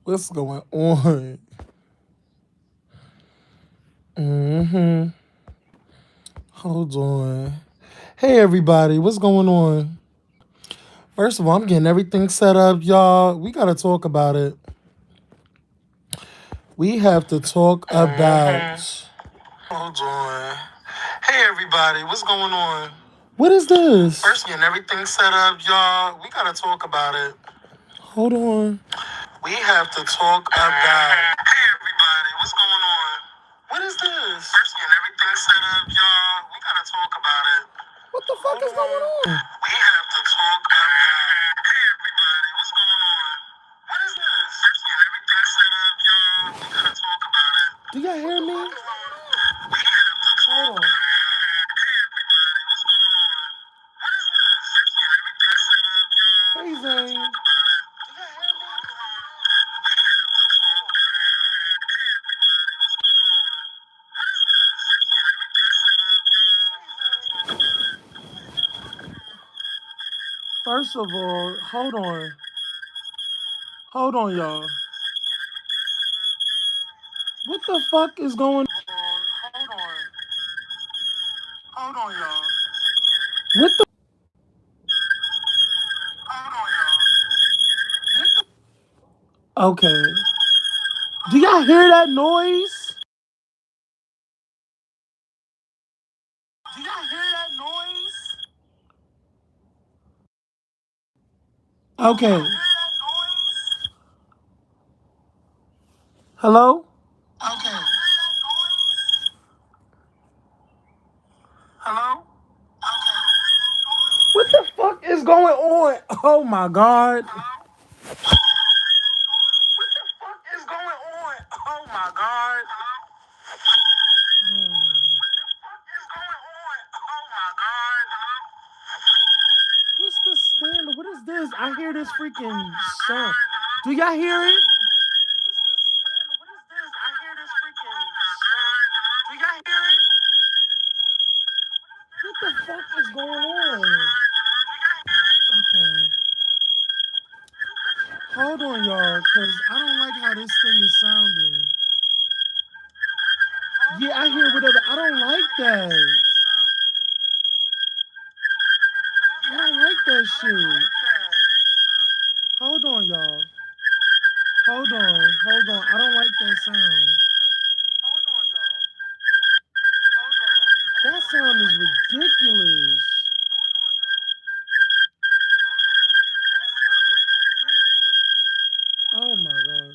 What's going on? Hold on. Hey everybody, what's going on? First of all, I'm getting everything set up, y'all. We gotta talk about it. We have to talk about. Hold on. Hey everybody, what's going on? What is this? First, getting everything set up, y'all. We gotta talk about it. Hold on. We have to talk about. Hey everybody, what's going on? What is this? First, getting everything set up, y'all. We gotta talk about it. What the fuck is going on? We have to talk about. Hey everybody, what's going on? What is this? First, getting everything set up, y'all. We gotta talk about it. Do y'all hear me? We have to talk about. Hey everybody, what's going on? What is this? First, getting everything set up, y'all. Hey Zane. Do y'all hear me? First of all, hold on. Hold on, y'all. What the fuck is going on? Hold on. Hold on, y'all. What the? Hold on, y'all. Okay. Do y'all hear that noise? Do y'all hear that noise? Okay. Hello? Okay. Hello? What the fuck is going on? Oh my god. Hello? What the fuck is going on? Oh my god. Hello? What is going on? Oh my god. What's the standard? What is this? I hear this freaking song. Do y'all hear it? What is this? I hear this freaking song. Do y'all hear it? What the fuck is going on? Okay. Hold on, y'all, because I don't like how this thing is sounding. Yeah, I hear whatever. I don't like that. I don't like that shit. Hold on, y'all. Hold on. Hold on. I don't like that sound. Hold on, y'all. Hold on. That sound is ridiculous. That sound is ridiculous. Oh my god.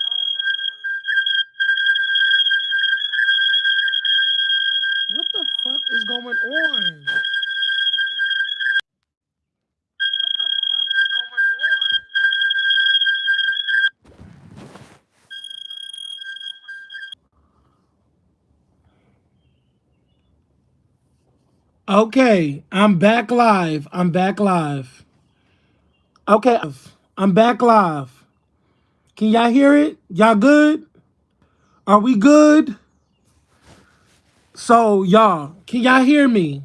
Oh my god. What the fuck is going on? What the fuck is going on? Okay, I'm back live. I'm back live. Okay, I'm back live. Can y'all hear it? Y'all good? Are we good? So, y'all, can y'all hear me?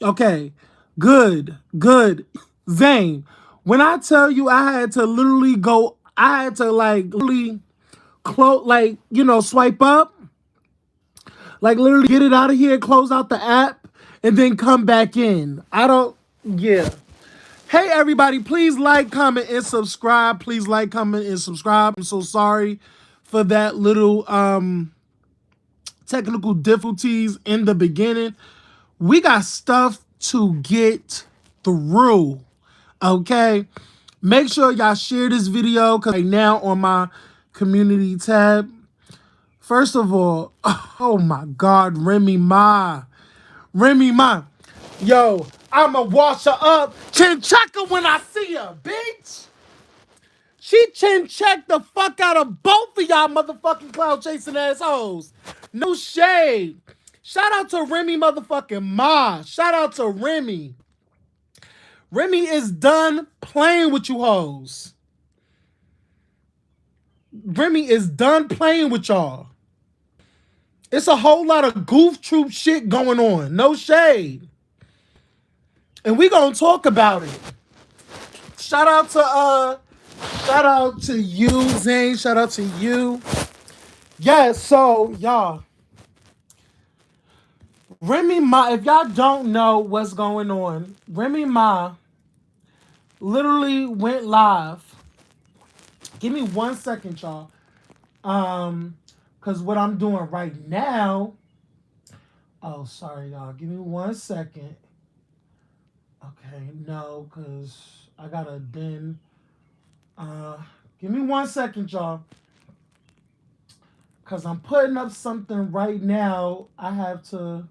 Okay, good, good. Zane, when I tell you I had to literally go, I had to like literally close, like, swipe up, like literally get it out of here, close out the app, and then come back in. Yeah. Hey everybody, please like, comment, and subscribe. Please like, comment, and subscribe. I'm so sorry for that little technical difficulties in the beginning. We got stuff to get through. Okay. Make sure y'all share this video because right now on my community tab. First of all, oh my God, Remy Ma. Remy Ma. Yo, I'ma wash her up. Chin check her when I see her, bitch. She chin checked the fuck out of both of y'all motherfucking cloud chasing assholes. No shade. Shout out to Remy motherfucking Ma. Shout out to Remy. Remy is done playing with you hoes. Remy is done playing with y'all. It's a whole lot of goof troop shit going on. No shade. And we gonna talk about it. Shout out to you, Zane. Shout out to you. Yeah, so y'all. Remy Ma, if y'all don't know what's going on, Remy Ma literally went live. Give me 1 second, y'all. Cause what I'm doing right now. Oh, sorry, y'all. Give me 1 second. Okay, no, cause I gotta then. Give me 1 second, y'all. Cause I'm putting up something right now. I have to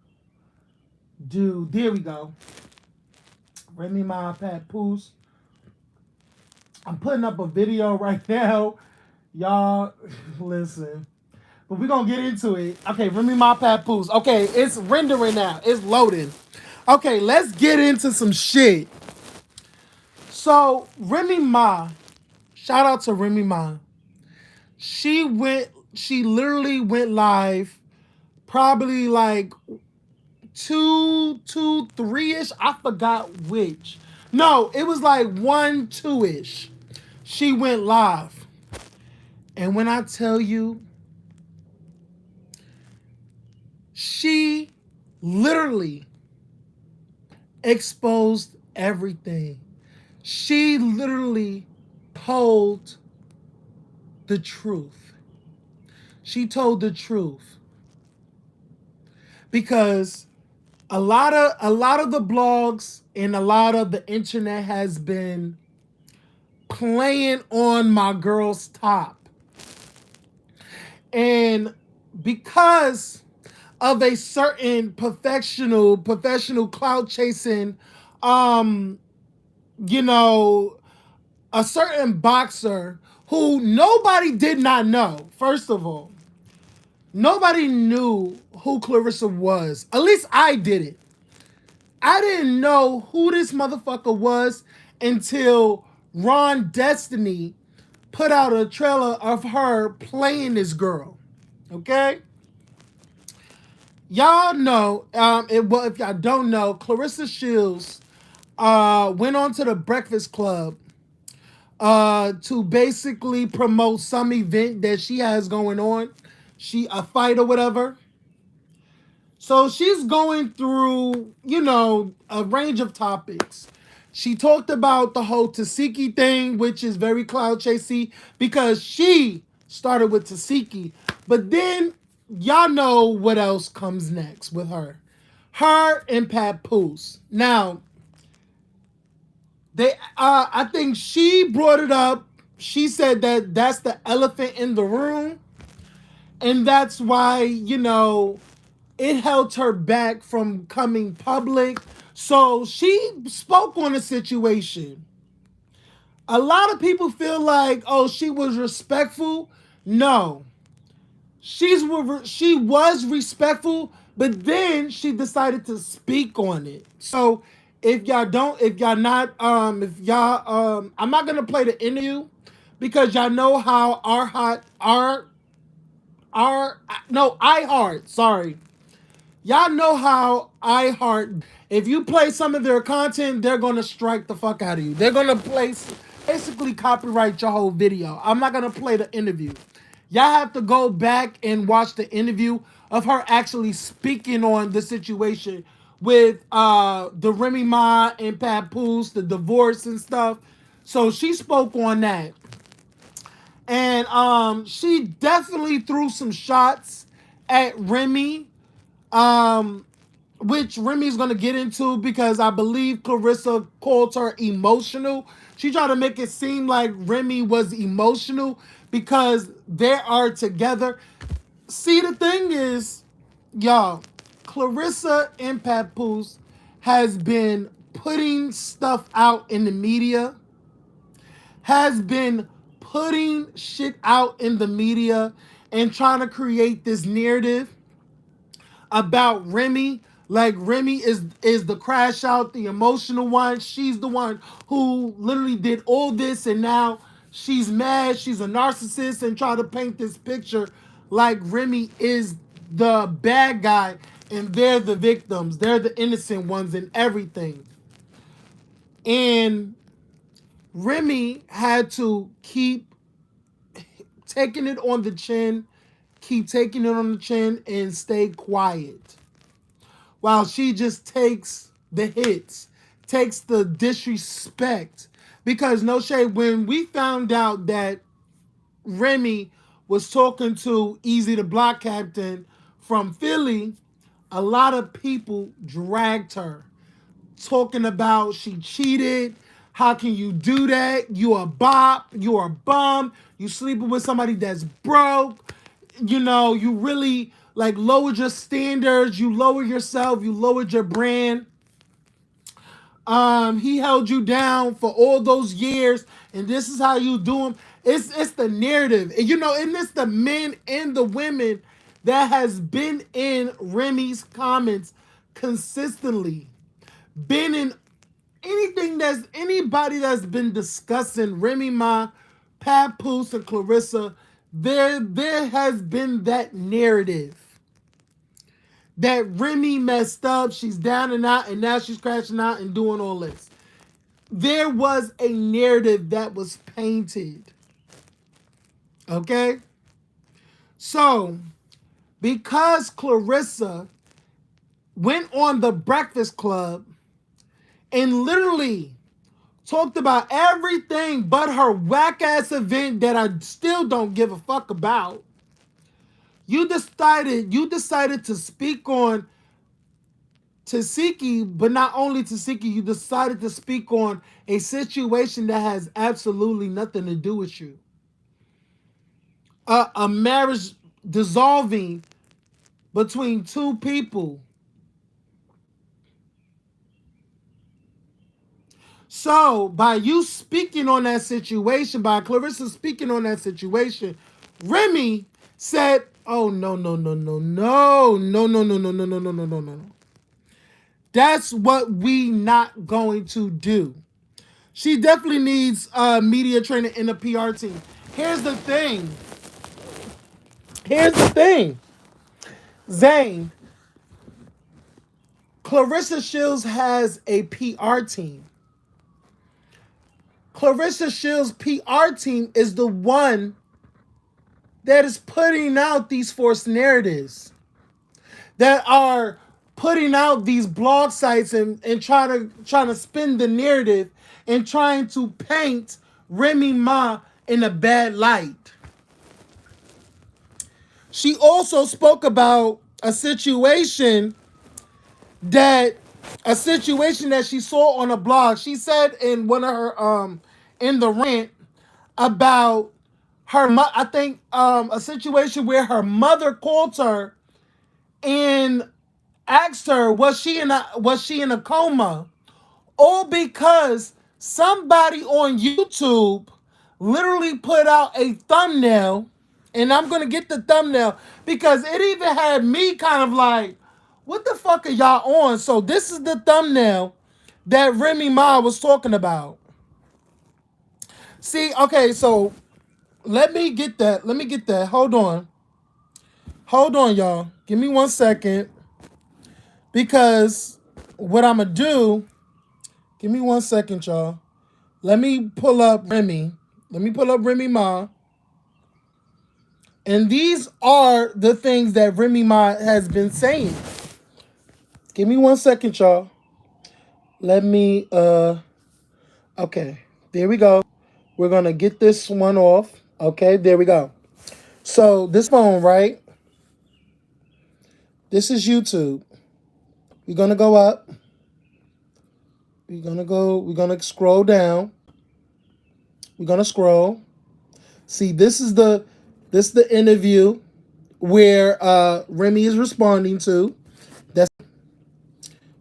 do. There we go. Remy Ma Papoose. I'm putting up a video right now. Y'all, listen. But we're going to get into it. Okay, Remy Ma Papoose. Okay, it's rendering now. It's loading. Okay, let's get into some shit. So, Remy Ma, shout out to Remy Ma. She literally went live probably like 3-ish. I forgot which. No, it was like 1-2-ish. She went live. And when I tell you, she literally exposed everything. She literally told the truth. She told the truth. Because a lot of the blogs and a lot of the internet has been playing on my girl's top. And because of a certain professional clout chasing, you know, a certain boxer who nobody did not know. First of all, nobody knew who Clarissa was. At least I didn't. I didn't know who this motherfucker was until Ron Destiny put out a trailer of her playing this girl. Okay? Y'all know, if y'all don't know, Clarissa Shields went on to the Breakfast Club to basically promote some event that she has going on. A fight or whatever. So she's going through, a range of topics. She talked about the whole Tasiki thing, which is very cloud chasey because she started with Tasiki. But then y'all know what else comes next with her. Her and Papoose. Now, I think she brought it up. She said that that's the elephant in the room. And that's why, it held her back from coming public. So she spoke on the situation. A lot of people feel like, oh, she was respectful. No. She was respectful, but then she decided to speak on it. So I'm not gonna play the interview because y'all know how iHeart, sorry. Y'all know how iHeart, if you play some of their content, they're going to strike the fuck out of you. They're going to basically copyright your whole video. I'm not going to play the interview. Y'all have to go back and watch the interview of her actually speaking on the situation with the Remy Ma and Papoose, the divorce and stuff. So she spoke on that. And she definitely threw some shots at Remy. Which Remy's gonna get into because I believe Clarissa called her emotional. She tried to make it seem like Remy was emotional because they are together. See, the thing is, y'all, Clarissa and Papoose has been putting stuff out in the media, has been putting shit out in the media and trying to create this narrative about Remy. Like Remy is the crash out, the emotional one. She's the one who literally did all this and now she's mad. She's a narcissist and try to paint this picture like Remy is the bad guy and they're the victims. They're the innocent ones and everything. And Remy had to keep taking it on the chin, keep taking it on the chin, and stay quiet. While she just takes the hits, takes the disrespect. Because no shade, when we found out that Remy was talking to Easy the Block Captain from Philly, a lot of people dragged her, talking about she cheated. How can you do that? You a bop. You are a bum. You sleeping with somebody that's broke. You know, you really like lowered your standards. You lowered yourself. You lowered your brand. He held you down for all those years, and this is how you do him. It's the narrative, and you know, and it's the men and the women that has been in Remy's comments consistently, been in anything that's anybody that's been discussing Remy Ma, Papoose, and Clarissa. There has been that narrative that Remy messed up, she's down and out, and now she's crashing out and doing all this. There was a narrative that was painted. Okay? So, because Clarissa went on the Breakfast Club and literally talked about everything but her whack-ass event that I still don't give a fuck about, you decided to speak on Tasiki, but not only Tasiki, you decided to speak on a situation that has absolutely nothing to do with you. A marriage dissolving between two people. So, by you speaking on that situation, by Clarissa speaking on that situation, Remy said, "Oh no, no, no, no, no, no, no, no, no, no, no, no, no, no, no. That's what we not going to do." She definitely needs media training in the PR team. Here's the thing. Zane, Clarissa Shields has a PR team. Clarissa Shields' PR team is the one that is putting out these forced narratives, that are putting out these blog sites and trying to spin the narrative and trying to paint Remy Ma in a bad light. She also spoke about a situation that she saw on a blog. She said in one of her in the rant about her I think a situation where her mother called her and asked her was she in a coma, all because somebody on YouTube literally put out a thumbnail, and I'm gonna get the thumbnail because it even had me kind of like, what the fuck are y'all on? So this is the thumbnail that Remy Ma was talking about. See, okay, so let me get that. Hold on, y'all. Give me 1 second. Because what I'm going to do, give me 1 second, y'all. Let me pull up Remy. Let me pull up Remy Ma. And these are the things that Remy Ma has been saying. Give me 1 second, y'all. Let me, okay. There we go. We're going to get this one off. Okay, there we go. So this phone, right? This is YouTube. We're going to go up. We're going to scroll down. We're going to scroll. See, this is the interview where Remy is responding to.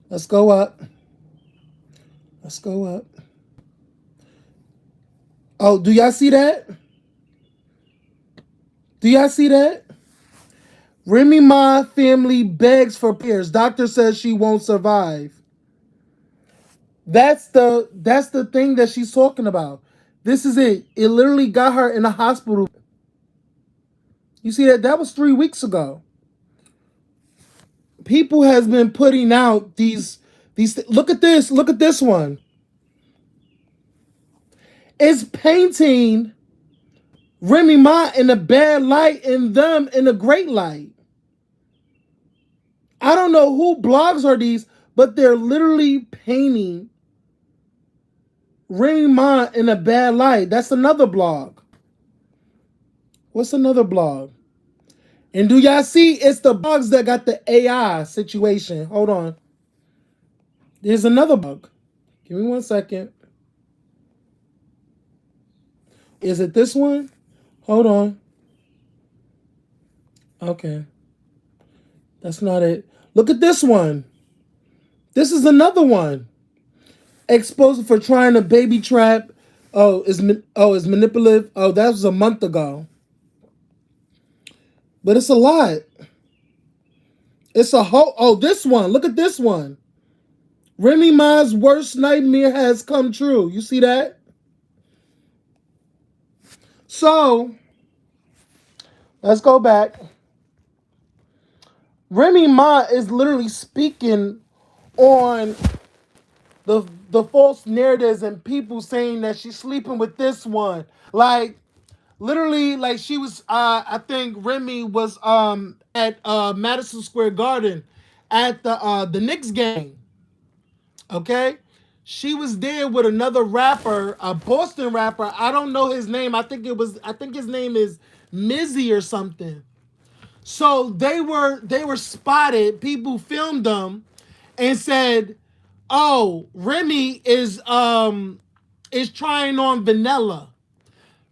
Let's go up. Oh, do y'all see that? Remy Ma family begs for prayers. Doctor says she won't survive. That's the thing that she's talking about. This is it. It literally got her in a hospital. You see that? That was 3 weeks ago. People has been putting out these. Look at this one. is painting Remy Ma in a bad light and them in a great light. I don't know who blogs are these, but they're literally painting Remy Ma in a bad light. That's another blog. What's another blog? And do y'all see? It's the blogs that got the AI situation. Hold on. There's another blog. Give me 1 second. Is it this one? Hold on. Okay. That's not it. Look at this one. This is another one. Exposed for trying to baby trap. Is manipulative. Oh, that was a month ago. But it's a lot. It's a whole. Oh, this one. Look at this one. Remy Ma's worst nightmare has come true. You see that? So, let's go back. Remy Ma is literally speaking on the false narratives and people saying that she's sleeping with this one. Like, literally, like she was, I think Remy was at Madison Square Garden at the Knicks game. Okay? She was there with another rapper, a Boston rapper. I don't know his name. I think his name is Mizzy or something. So they were spotted. People filmed them and said, "Oh, Remy is trying on vanilla."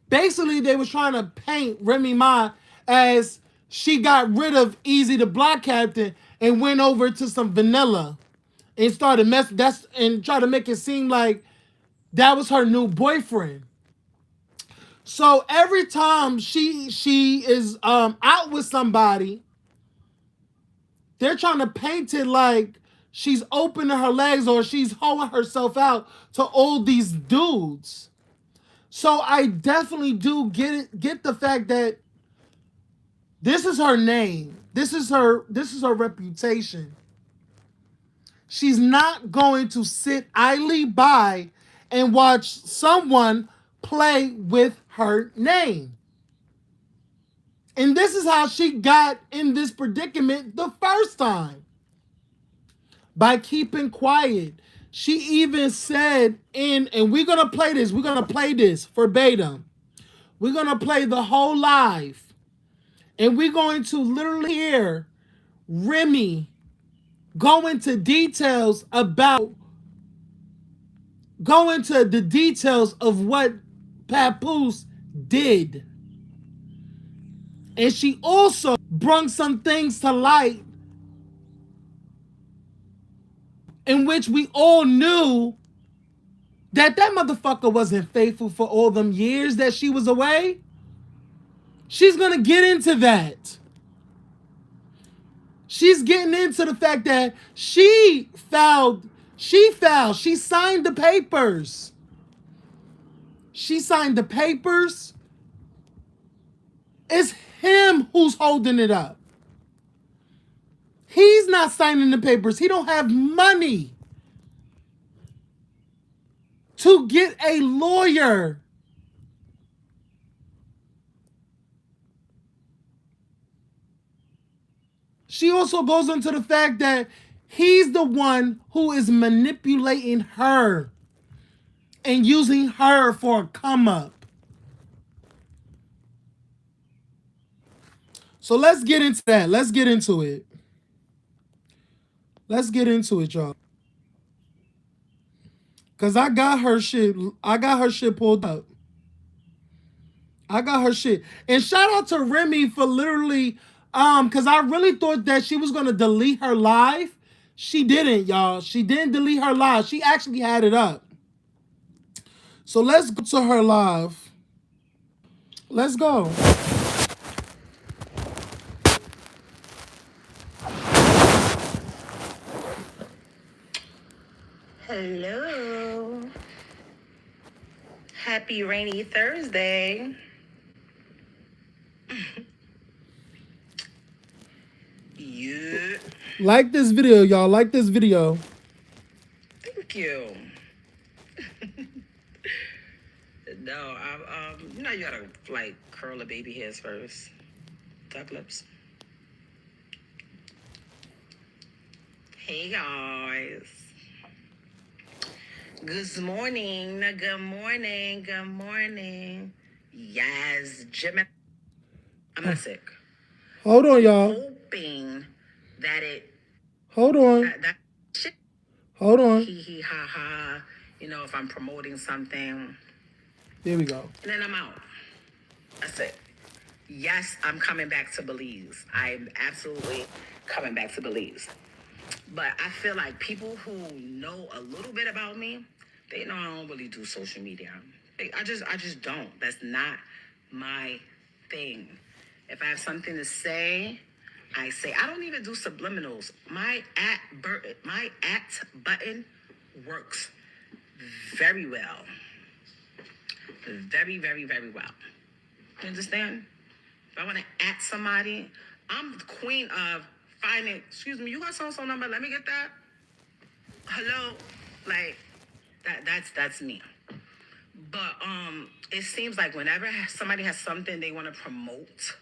Basically, they was trying to paint Remy Ma as she got rid of Easy the Block Captain and went over to some vanilla and started and try to make it seem like that was her new boyfriend. So every time she is out with somebody, they're trying to paint it like she's opening her legs or she's hoeing herself out to all these dudes. So I definitely do get the fact that this is her name. This is her reputation. She's not going to sit idly by and watch someone play with her name. And this is how she got in this predicament the first time. By keeping quiet. She even said and we're going to play this verbatim. We're going to play the whole live. And we're going to literally hear Remy go into the details of what Papoose did. And she also brought some things to light in which we all knew that motherfucker wasn't faithful for all them years that she was away. She's going to get into that. She's getting into the fact that she signed the papers. It's him who's holding it up. He's not signing the papers. He don't have money to get a lawyer. She also goes into the fact that he's the one who is manipulating her and using her for a come up. So let's get into that. Let's get into it, y'all. Cause I got her shit pulled up. And shout out to Remy for literally, cause I really thought that she was gonna delete her live. She didn't, y'all. She didn't delete her live. She actually had it up. So let's go to her live. Let's go. Hello. Happy rainy Thursday. Yeah. Like this video, y'all. Like this video. Thank you. No, you know you gotta like curl the baby hairs first. Duck lips. Hey guys. Good morning. Good morning. Good morning. Yes, Jim. I'm not sick. Hold on, y'all. Hoping that it. Hold on. That shit. Hold on. Hee ha ha. You know, if I'm promoting something. Here we go. And then I'm out. That's it. Yes, I'm coming back to Belize. I'm absolutely coming back to Belize. But I feel like people who know a little bit about me, they know I don't really do social media. I just don't. That's not my thing. If I have something to say, I say. I don't even do subliminals. My at button works very well. Very, very, very well. You understand? If I want to at somebody, I'm the queen of finding, excuse me, you got so number, let me get that. Hello? Like, that's me. But it seems like whenever somebody has something they want to promote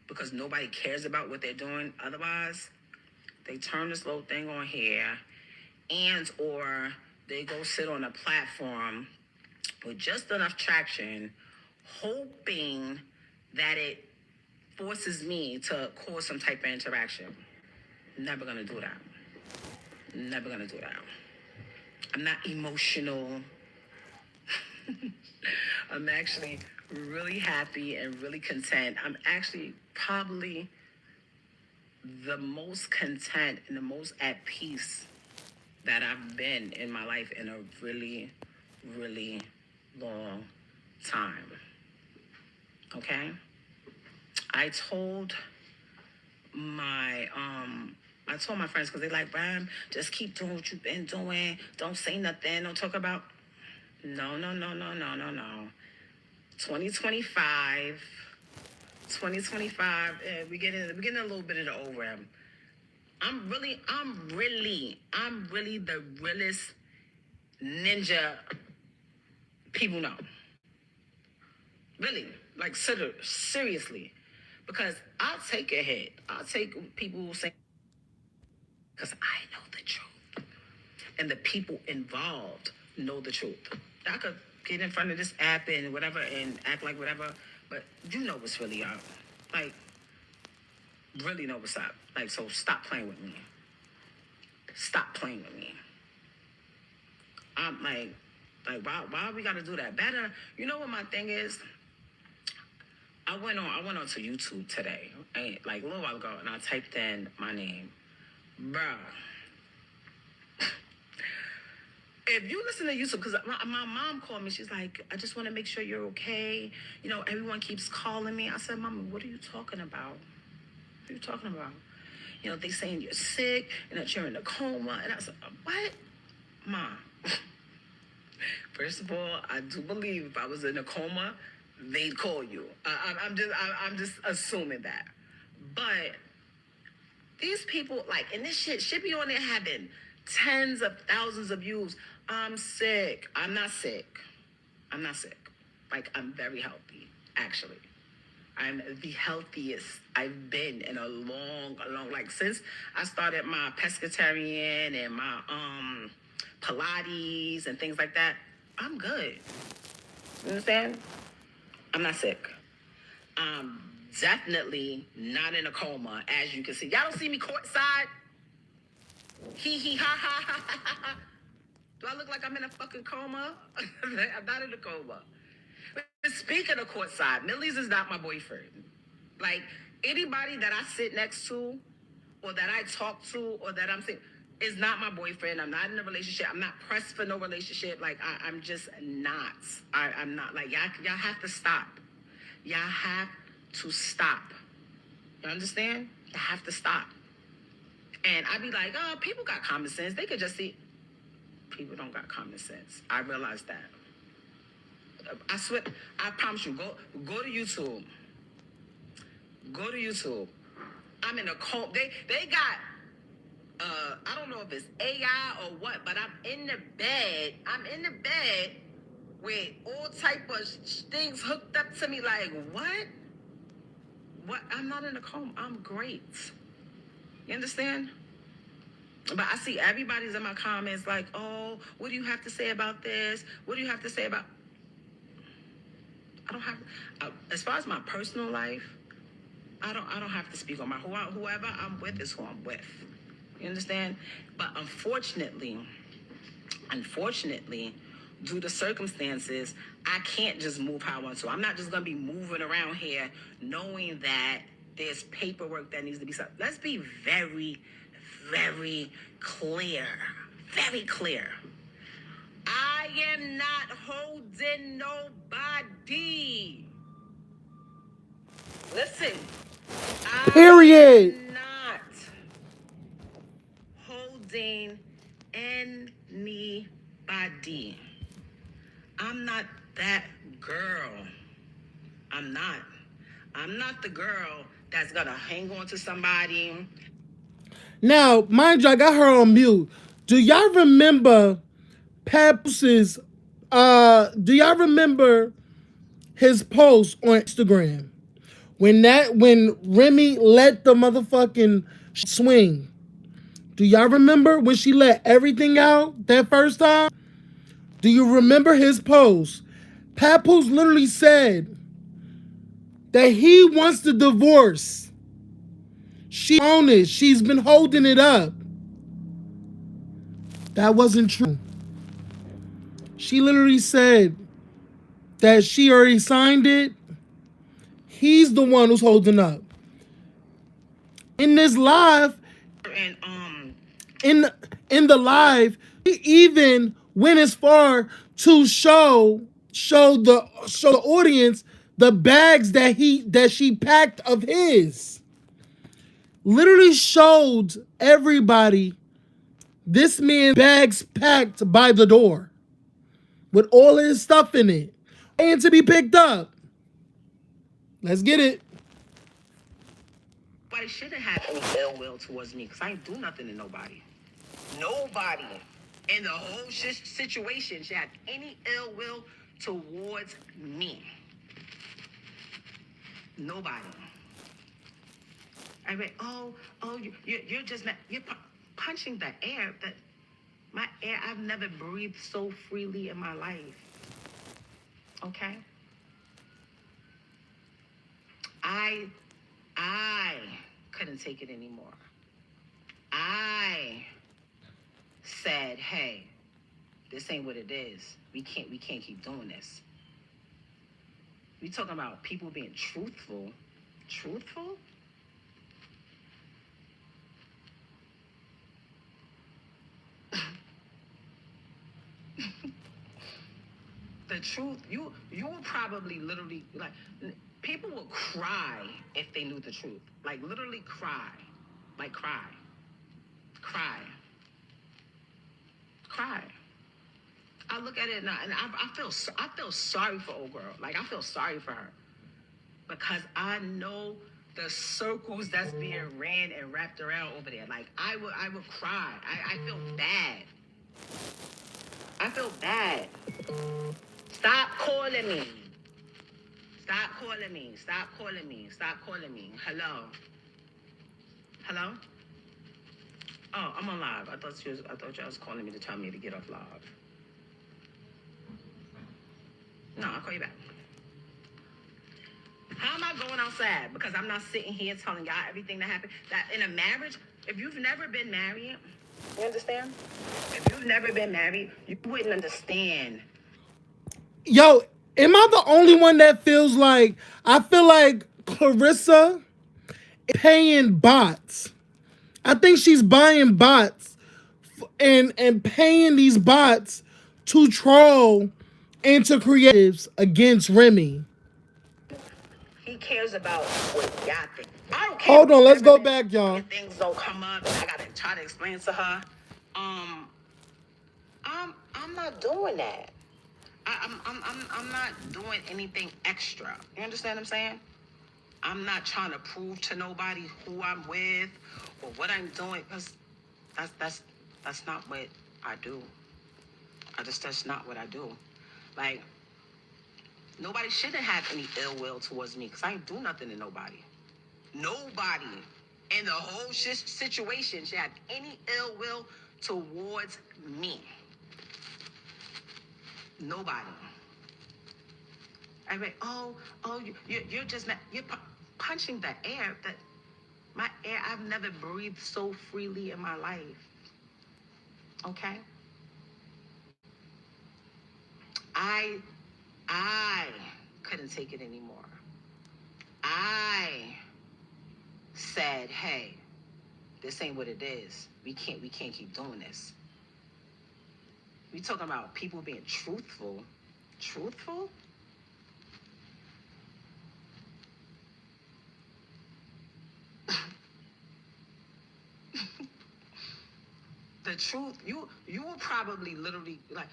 because nobody cares about what they're doing, otherwise, they turn this little thing on here and or they go sit on a platform with just enough traction, hoping that it forces me to cause some type of interaction. Never gonna do that. Never gonna do that. I'm not emotional. I'm actually really happy and really content. I'm actually probably the most content and the most at peace that I've been in my life in a really, really long time. Okay? I told my friends because they like, Ram, just keep doing what you've been doing. Don't say nothing. Don't talk about. No. 2025. We're getting a little bit of the old Ram. I'm really the realest ninja people know. Really, like seriously, because I'll take a hit. I'll take people who say, because I know the truth, and the people involved know the truth. I could get in front of this app and whatever and act like whatever, but you know what's really up. Like, really know what's up. Like, so stop playing with me. Stop playing with me. I'm like why we gotta do that? Better, you know what my thing is? I went on to YouTube today, like a little while ago, and I typed in my name. Bro. If you listen to YouTube, because my mom called me, she's like, I just want to make sure you're okay. You know, everyone keeps calling me. I said, Mama, what are you talking about? What are you talking about? You know, they saying you're sick and that you're in a coma. And I said, what? Mom. First of all, I do believe if I was in a coma, they'd call you. I'm just assuming that. But these people, like, and this shit should be on there having tens of thousands of views. I'm sick. I'm not sick. Like, I'm very healthy, actually. I'm the healthiest I've been in a long, like, since I started my pescatarian and my Pilates and things like that, I'm good. You understand? I'm not sick. I'm definitely not in a coma, as you can see. Y'all don't see me courtside? Hee ha ha ha ha ha. Do I look like I'm in a fucking coma? I'm not in a coma. But speaking of courtside, Millie's is not my boyfriend. Like, anybody that I sit next to or that I talk to or that I'm saying is not my boyfriend. I'm not in a relationship. I'm not pressed for no relationship. Like, I'm just not. I'm not. Like, y'all have to stop. Y'all have to stop. You understand? You have to stop. And I be like, oh, people got common sense. They could just see. People don't got common sense. I realize that. I swear, I promise you, go to YouTube. Go to YouTube. I'm in a coma. They got, I don't know if it's AI or what, but I'm in the bed. with all type of things hooked up to me. Like, what? What? I'm not in a coma. I'm great. You understand? But I see everybody's in my comments like, oh, what do you have to say about this? What do you have to say about... I don't have... as far as my personal life, I don't have to speak on my... Whoever I'm with is who I'm with. You understand? But unfortunately, due to circumstances, I can't just move how I want to. I'm not just going to be moving around here knowing that there's paperwork that needs to be signed. Let's be very, very clear. Very clear. I am not holding nobody. Listen. Period. I am not holding anybody. I'm not that girl. I'm not. I'm not the girl that's gonna hang on to somebody. Now, mind you, I got her on mute. Do y'all remember Papoose's, do y'all remember his post on Instagram? When Remy let the motherfucking swing. Do y'all remember when she let everything out that first time? Do you remember his post? Papoose literally said that he wants the divorce. She owned it. She's been holding it up. That wasn't true. She literally said that she already signed it. He's the one who's holding up. In this live, And in the live, he even went as far to show the audience the bags that she packed of his. Literally showed everybody this man's bags packed by the door with all his stuff in it and to be picked up. Let's get it. nobody shouldn't have any ill will towards me because I ain't do nothing to nobody. Nobody in the whole situation should have any ill will towards me. Nobody. I mean, you're just mad. You're punching the air. My air, I've never breathed so freely in my life. Okay? I couldn't take it anymore. I said, hey, this ain't what it is. We can't keep doing this. We talking about people being truthful. Truthful? The truth, you will probably literally, like, people will cry if they knew the truth. Like, literally cry. Like, cry. I look at it now, and I feel sorry for old girl. Like, I feel sorry for her. Because I know the circles that's being ran and wrapped around over there. Like, I would cry. I feel bad. I feel bad. Stop calling me. Stop calling me. Stop calling me. Stop calling me. Hello? Hello? Oh, I'm on live. I thought y'all was calling me to tell me to get off live. No, I'll call you back. How am I going outside? Because I'm not sitting here telling y'all everything that happened. That in a marriage, if you've never been married, you understand? If you've never been married, you wouldn't understand. Yo, am I the only one that feels like, I feel like Clarissa is paying bots? I think she's buying bots and paying these bots to troll and to creatives against Remy. He cares about what y'all think. I don't care. Hold on, let's go back, y'all. If things don't come up, I gotta try to explain to her. I'm not doing that. I'm not doing anything extra. You understand what I'm saying? I'm not trying to prove to nobody who I'm with or what I'm doing, because that's not what I do. That's not what I do. Like, nobody shouldn't have any ill will towards me because I ain't do nothing to nobody. Nobody in the whole situation should have any ill will towards me. Nobody. I mean, you're just not, you're punching the air. That my air, I've never breathed so freely in my life. Okay? I couldn't take it anymore. I said, hey, this ain't what it is. We can't keep doing this. We talking about people being truthful. Truthful? The truth, you will probably literally, like,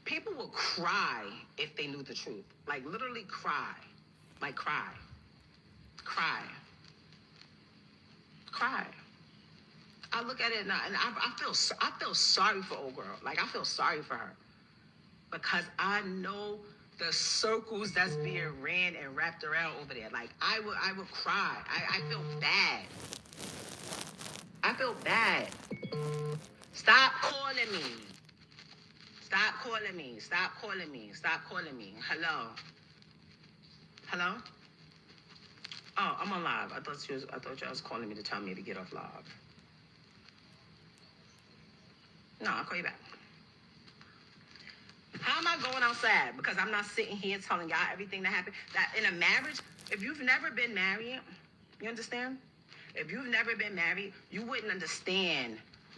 people will cry if they knew the truth. Like, literally cry. Like, cry. Cry. Cry. I look at it now, and I feel sorry for old girl. Like, I feel sorry for her. Because I know the circles that's being ran and wrapped around over there. Like, I would cry. I feel bad. I feel bad. Stop calling me. Stop calling me. Stop calling me. Stop calling me. Hello. Hello? Oh, I'm on live. I thought you was calling me to tell me to get off live. No, I'll call you back. How am I going outside? Because I'm not sitting here telling y'all everything that happened. That in a marriage, if you've never been married, you understand? If you've never been married, you wouldn't understand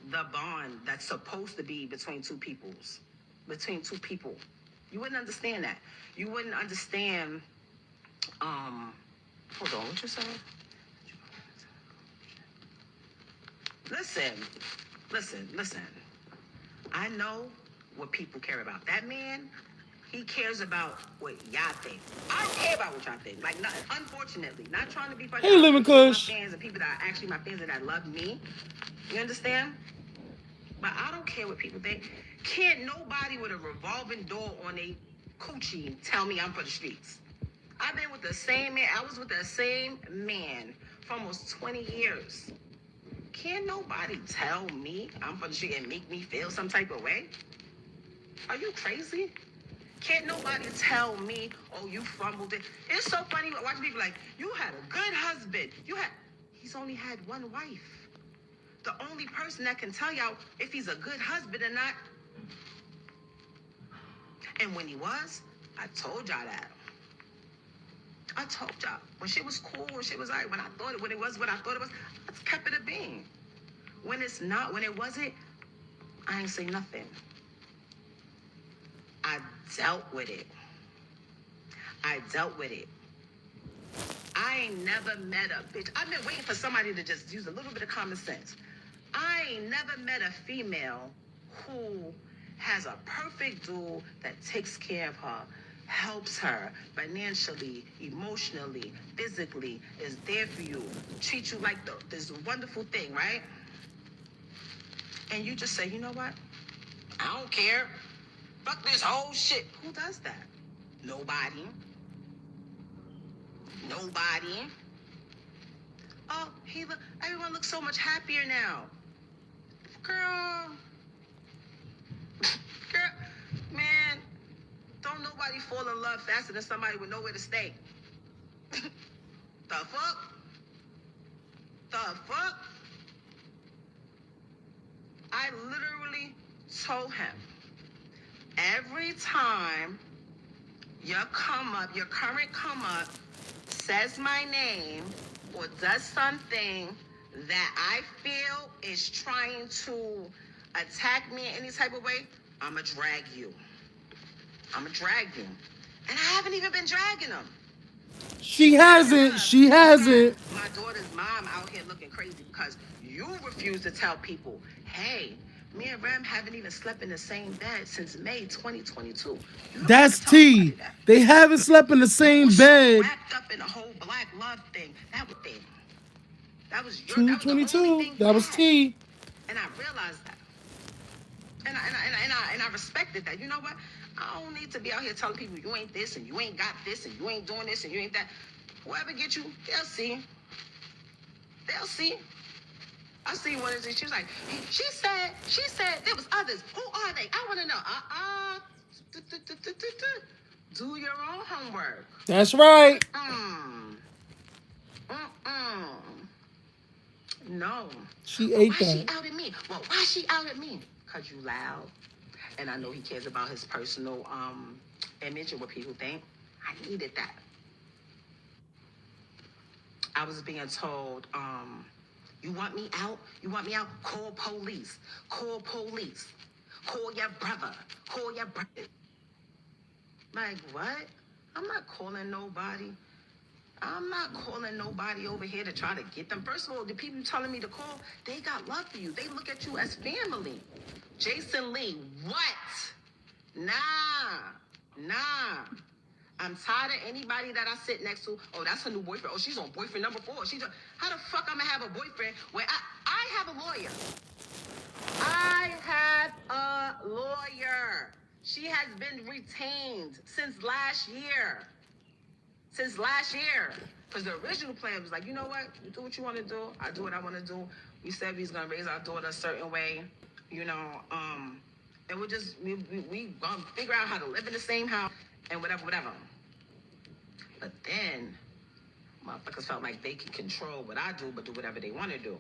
the bond that's supposed to be between two people. You wouldn't understand that. You wouldn't understand, hold on, what you saying? Listen. I know what people care about. That man, he cares about what y'all think. I don't care about what y'all think. Like, not, unfortunately, not trying to be funny. Hey, Living Kush. My fans and people that are actually my fans and that love me. You understand? But I don't care what people think. Can't nobody with a revolving door on a coochie tell me I'm for the streets. I've been with the same man. I was with the same man for almost 20 years. Can't nobody tell me I'm for the street and make me feel some type of way? Are you crazy? Can't nobody tell me, oh, you fumbled it. It's so funny watching people like, you had a good husband. He's only had one wife. The only person that can tell y'all if he's a good husband or not. And when he was, I told y'all that. I told y'all. When shit was cool, when shit was all right, when it was what I thought it was, I kept it a being. When it's not, when it wasn't, I ain't say nothing. I dealt with it. I ain't never met a bitch. I've been waiting for somebody to just use a little bit of common sense. I ain't never met a female who has a perfect dude that takes care of her, helps her financially, emotionally, physically, is there for you, treats you like this wonderful thing, right? And you just say, you know what? I don't care. Fuck this whole shit. Who does that? Nobody. Oh, everyone looks so much happier now. Girl, man, don't nobody fall in love faster than somebody with nowhere to stay. The fuck? I literally told him, every time your current come up says my name or does something that I feel is trying to attack me in any type of way, I'ma drag you. And I haven't even been dragging them. She hasn't. My daughter's mom out here looking crazy because you refuse to tell people, hey, me and Rem haven't even slept in the same bed since May 2022. That's T. They haven't slept in the same bed. Wrapped up in the whole black love thing. That was your 222. That was T. And I realized that. and I respected that. You know what? I don't need to be out here telling people you ain't this and you ain't got this and you ain't doing this and you ain't that. Whoever get you, they'll see. They'll see. I seen one of these. She was like, she said there was others. Who are they? I want to know. Do your own homework. That's right. No. She ate that. Why she outed me? Well, why she outed me? Because you loud. And I know he cares about his personal image and what people think. I needed that. I was being told, you want me out? You want me out? Call police. Call police. Call your brother. Call your brother. Like, what? I'm not calling nobody. I'm not calling nobody over here to try to get them. First of all, the people telling me to call, they got love for you. They look at you as family. Jason Lee, what? Nah. I'm tired of anybody that I sit next to. Oh, that's her new boyfriend. Oh, she's on boyfriend number 4. How the fuck I'm gonna have a boyfriend when I have a lawyer? I have a lawyer. She has been retained since last year. Because the original plan was like, you know what? You do what you want to do. I do what I want to do. We said we was going to raise our daughter a certain way, you know, and we going to figure out how to live in the same house and whatever. But then, motherfuckers felt like they could control what I do, but do whatever they want to do.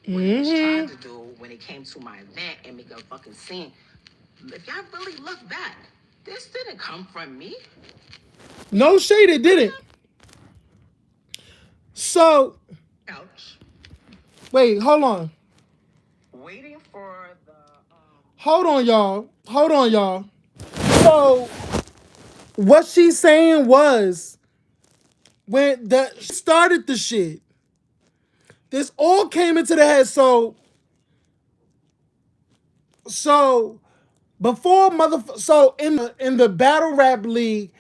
What they was trying to do when it came to my event and make a fucking scene, if y'all really look back, this didn't come from me. No shade, it didn't. So, wait, hold on. Waiting for the. Hold on, y'all. So, what she's saying was, when she started the shit, this all came into the head. So before in the battle rap league,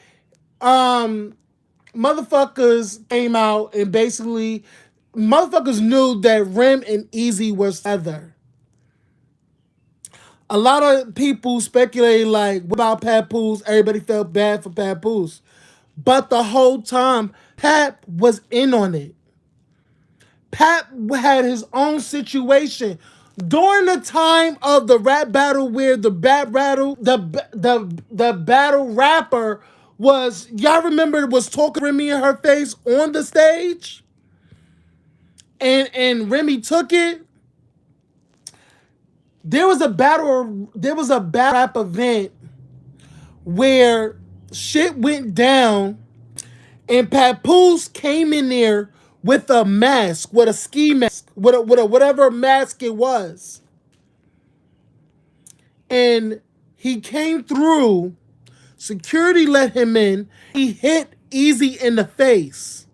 motherfuckers came out and basically motherfuckers knew that Rem and Easy was together. A lot of people speculated like, what about Papoose? Everybody felt bad for Papoose. But the whole time, Pap was in on it. Pap had his own situation. During the time of the rap battle where the battle rapper was, y'all remember, was talking to Remy in her face on the stage? And Remy took it. There was a battle rap event where shit went down and Papoose came in there with a mask, with a ski mask, with whatever mask it was. And he came through, security let him in, he hit Easy in the face.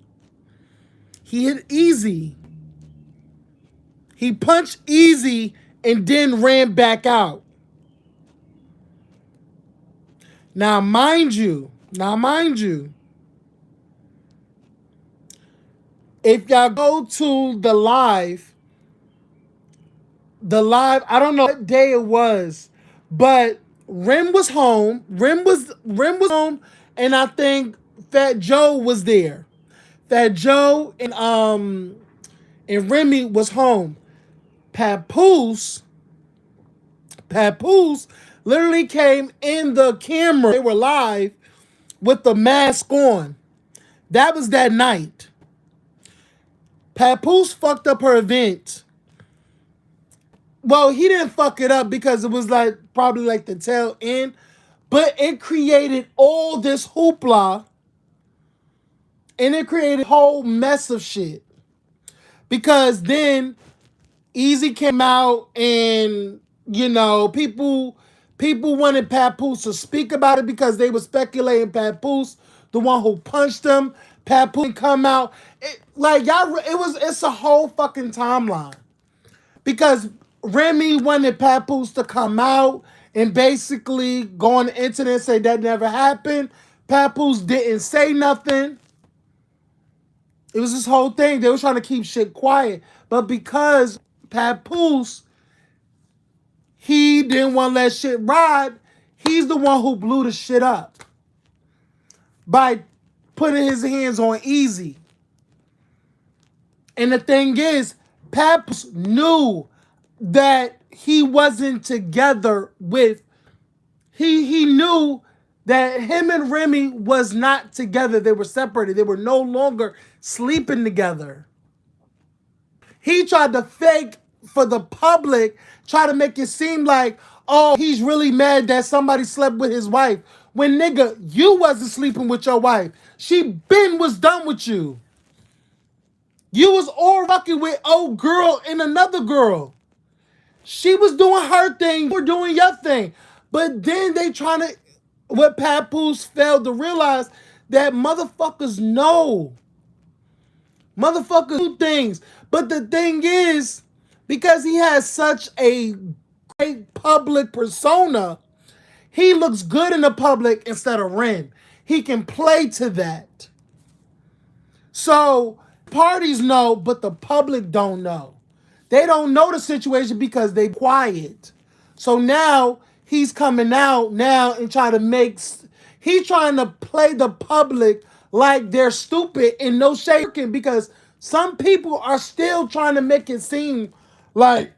He hit Easy. He punched Easy and then ran back out. Now mind you, if y'all go to the live, I don't know what day it was, but Rem was home. Rem was home, and I think Fat Joe was there. Fat Joe and Remy was home. Papoose literally came in the camera. They were live with the mask on. That was that night. Papoose fucked up her event. Well, he didn't fuck it up because it was like probably like the tail end, but it created all this hoopla and it created a whole mess of shit. Because then Easy came out and, you know, people wanted Papoose to speak about it because they were speculating Papoose, the one who punched him. Papoose come out. It's a whole fucking timeline. Because Remy wanted Papoose to come out and basically go on the internet and say that never happened. Papoose didn't say nothing. It was this whole thing. They were trying to keep shit quiet. But because Papoose, he didn't want to let shit ride. He's the one who blew the shit up by putting his hands on Easy. And the thing is, Papoose knew that he wasn't together with, he knew that him and Remy was not together. They were separated. They were no longer sleeping together. He tried to fake for the public, try to make it seem like, oh, he's really mad that somebody slept with his wife. When, nigga, you wasn't sleeping with your wife. She been was done with you. You was all fucking with old girl and another girl. She was doing her thing. You were doing your thing. But then they trying to, what Papoose failed to realize, that motherfuckers know. Motherfuckers do things. But the thing is, because he has such a great public persona, he looks good in the public instead of Ren. He can play to that. So parties know, but the public don't know. They don't know the situation because they quiet. So now he's coming out now and trying to make, he's trying to play the public like they're stupid and no shaking, because some people are still trying to make it seem like,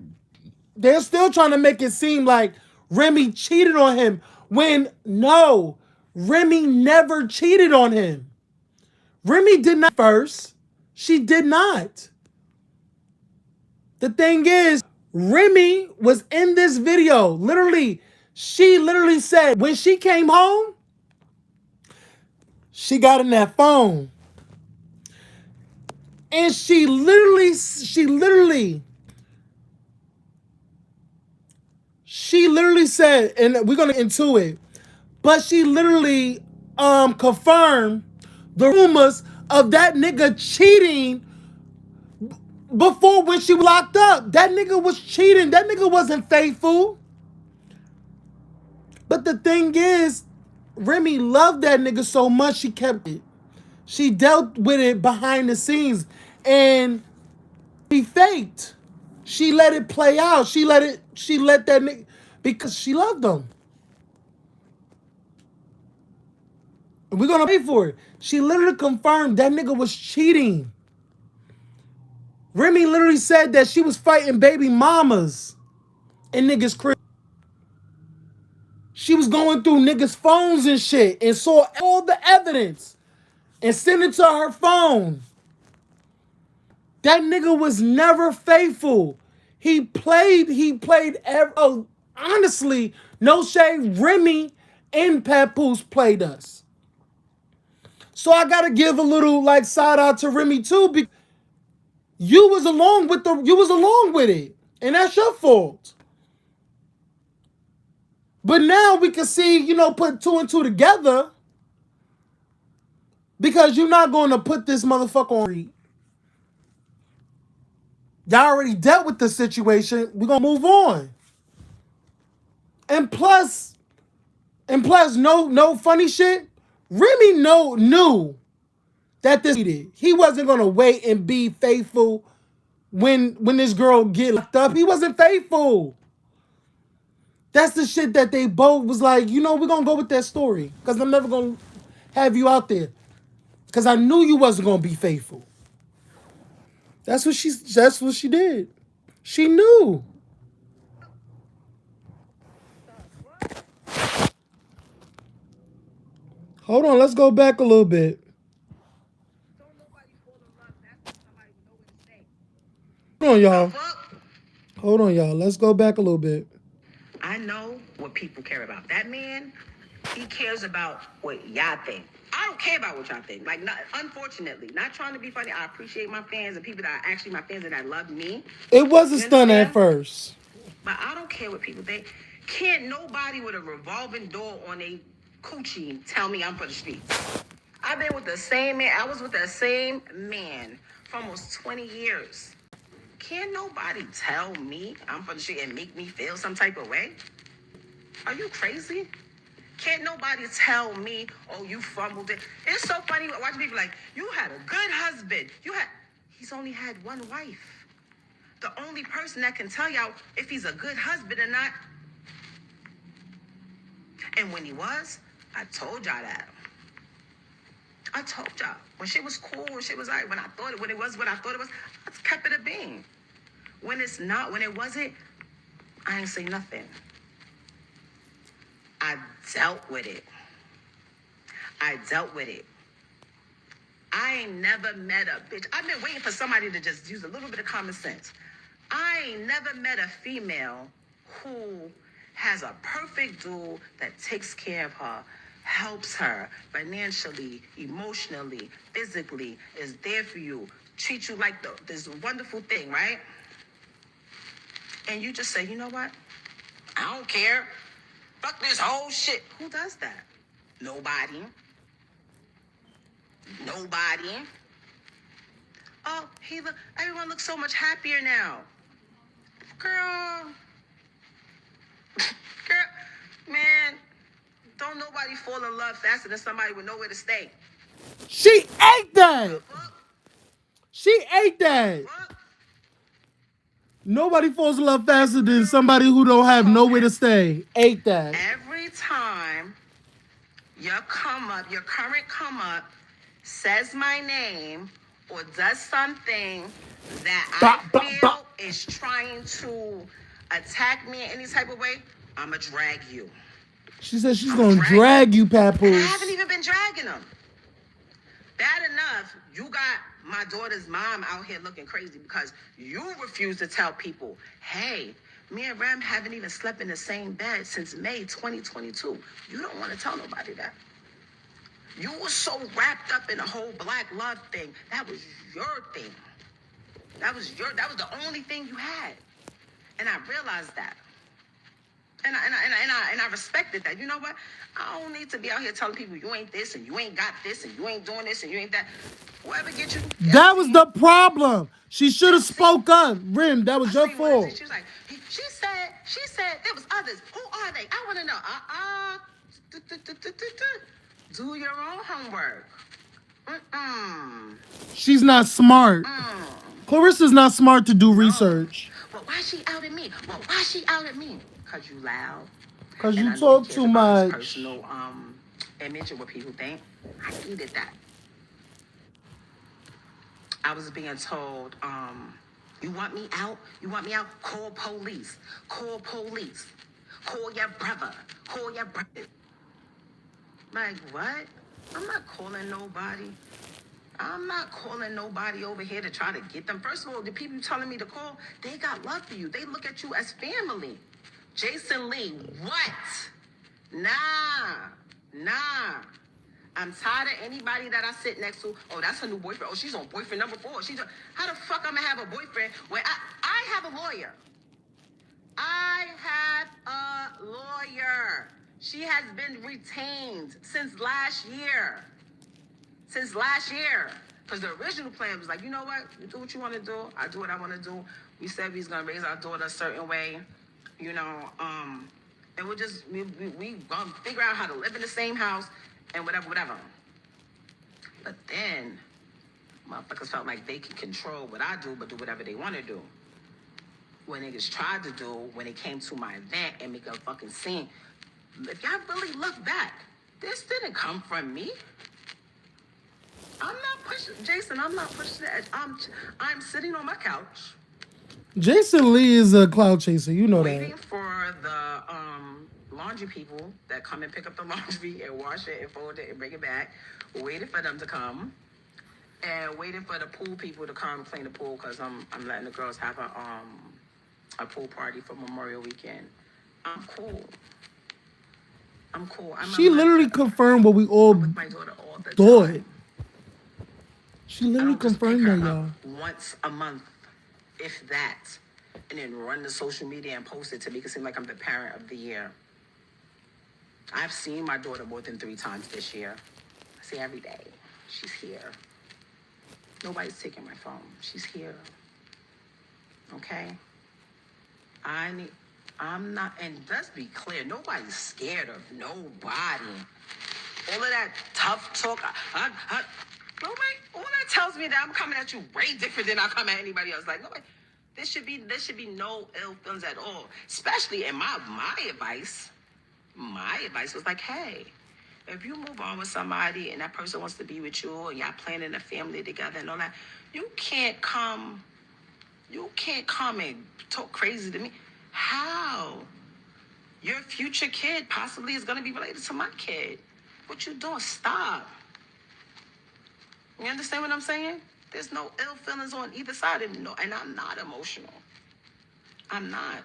they're still trying to make it seem like Remy cheated on him, when no, Remy never cheated on him. Remy did not first. She did not. The thing is, Remy was in this video. Literally, she literally said when she came home, she got in that phone. And she literally said, and we're gonna get into it, but she literally confirmed the rumors of that nigga cheating before, when she was locked up. That nigga was cheating. That nigga wasn't faithful. But the thing is, Remy loved that nigga so much she kept it. She dealt with it behind the scenes, and she faked. She let it play out. She let that nigga, because she loved him. And we're gonna pay for it. She literally confirmed that nigga was cheating. Remy literally said that she was fighting baby mamas in niggas' crib. She was going through niggas' phones and shit and saw all the evidence and sent it to her phone. That nigga was never faithful. He played honestly, no shade, Remy and Papoose played us. So I gotta give a little like side out to Remy too, because you was along with it. And that's your fault. But now we can see, put two and two together, because you're not going to put this motherfucker on. Y'all already dealt with the situation. We're going to move on. And plus, no funny shit. Remy knew that he wasn't going to wait and be faithful when this girl get locked up. He wasn't faithful. That's the shit that they both was like, we're going to go with that story, because I'm never going to have you out there, because I knew you wasn't going to be faithful. That's what she did. She knew. Hold on, let's go back a little bit. Hold on, y'all. Let's go back a little bit. I know what people care about. That man, he cares about what y'all think. I don't care about what y'all think. Like, unfortunately, not trying to be funny. I appreciate my fans and people that are actually my fans and that love me. It was a stunt at first. But I don't care what people think. Can't nobody with a revolving door on a coochie tell me I'm for the streets. I've been with the same man. I was with the same man for almost 20 years. Can't nobody tell me I'm for the street and make me feel some type of way? Are you crazy? Can't nobody tell me, oh, you fumbled it. It's so funny watching people like, you had a good husband. He's only had one wife. The only person that can tell y'all if he's a good husband or not And when he was, I told y'all that. I told y'all. When shit was cool, when shit was like, when it was what I thought it was, I kept it a bean. When it's not, when it wasn't, I ain't say nothing. I dealt with it. I ain't never met a bitch. I've been waiting for somebody to just use a little bit of common sense. I ain't never met a female who has a perfect dude that takes care of her, helps her financially, emotionally, physically, is there for you, treats you like this wonderful thing, right? And you just say, you know what? I don't care. Fuck this whole shit. Who does that? Nobody. Oh, everyone looks so much happier now. Girl, man, don't nobody fall in love faster than somebody with nowhere to stay. She ate that. Nobody falls in love faster than somebody who don't have nowhere to stay. Ate that. Every time your current come up says my name or does something that I feel is trying to attack me in any type of way, I'ma drag you. She said she's gonna drag you, Papoose. I haven't even been dragging them. Bad enough, you got my daughter's mom out here looking crazy because you refuse to tell people, hey, me and Rem haven't even slept in the same bed since May 2022. You don't want to tell nobody that. You were so wrapped up in the whole black love thing. That was your thing. That was the only thing you had. And I realized that. And I respected that. You know what? I don't need to be out here telling people you ain't this and you ain't got this and you ain't doing this and you ain't that. Whoever get you. That was the problem. She should have spoke up. Rim, that was your fault. She was like, she said there was others. Who are they? I want to know. Do your own homework. She's not smart. Clarissa's not smart to do research. Well, why she outed me? Because you loud. Because you talk too much. Personal image of what people think. I needed that. I was being told, you want me out? Call police. Call your brother. Like, what? I'm not calling nobody over here to try to get them. First of all, the people telling me to call, they got love for you. They look at you as family. Jason Lee, what? Nah. I'm tired of anybody that I sit next to. Oh, that's her new boyfriend. Oh, she's on boyfriend number 4. How the fuck I'm gonna have a boyfriend when I have a lawyer? She has been retained since last year. Because the original plan was like, you know what? You do what you want to do. I do what I want to do. We said we was going to raise our daughter a certain way, you know, and we going to figure out how to live in the same house and whatever. But then, motherfuckers felt like they could control what I do, but do whatever they want to do. What niggas tried to do when it came to my event and make a fucking scene, if y'all really look back, this didn't come from me. I'm not pushing the edge. I'm sitting on my couch. Jason Lee is a cloud chaser. You know waiting for the laundry people that come and pick up the laundry and wash it and fold it and bring it back. Waiting for them to come. And waiting for the pool people to come clean the pool because I'm letting the girls have a pool party for Memorial Weekend. I'm cool. She literally confirmed what we all thought. She literally confirmed that, y'all. Once a month, if that, and then run the social media and post it to make it seem like I'm the parent of the year. I've seen my daughter more than 3 times this year. I see every day. She's here. Nobody's taking my phone. She's here. Okay? I'm not, and let's be clear, nobody's scared of nobody. All of that tough talk, nobody, all that tells me that I'm coming at you way different than I come at anybody else. Like, nobody, there should be no ill feelings at all. Especially in my advice. my advice was like, hey, if you move on with somebody and that person wants to be with you and y'all planning a family together and all that, you can't come and talk crazy to me. How? Your future kid possibly is going to be related to my kid. What you doing? Stop. You understand what I'm saying? There's no ill feelings on either side. And I'm not emotional. I'm not.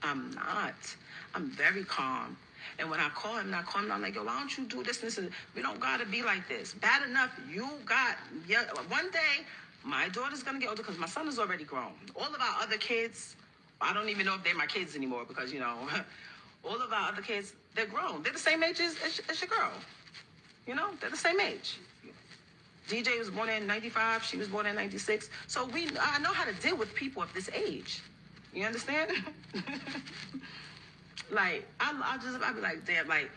I'm very calm. And when I call him, I'm like, yo, why don't you do this? We don't got to be like this. Bad enough, one day, my daughter's going to get older because my son is already grown. All of our other kids, I don't even know if they're my kids anymore because, all of our other kids, they're grown. They're the same age as your girl. They're the same age. DJ was born in 95. She was born in 96. So I know how to deal with people of this age. You understand? Like, I'll be like, damn, like,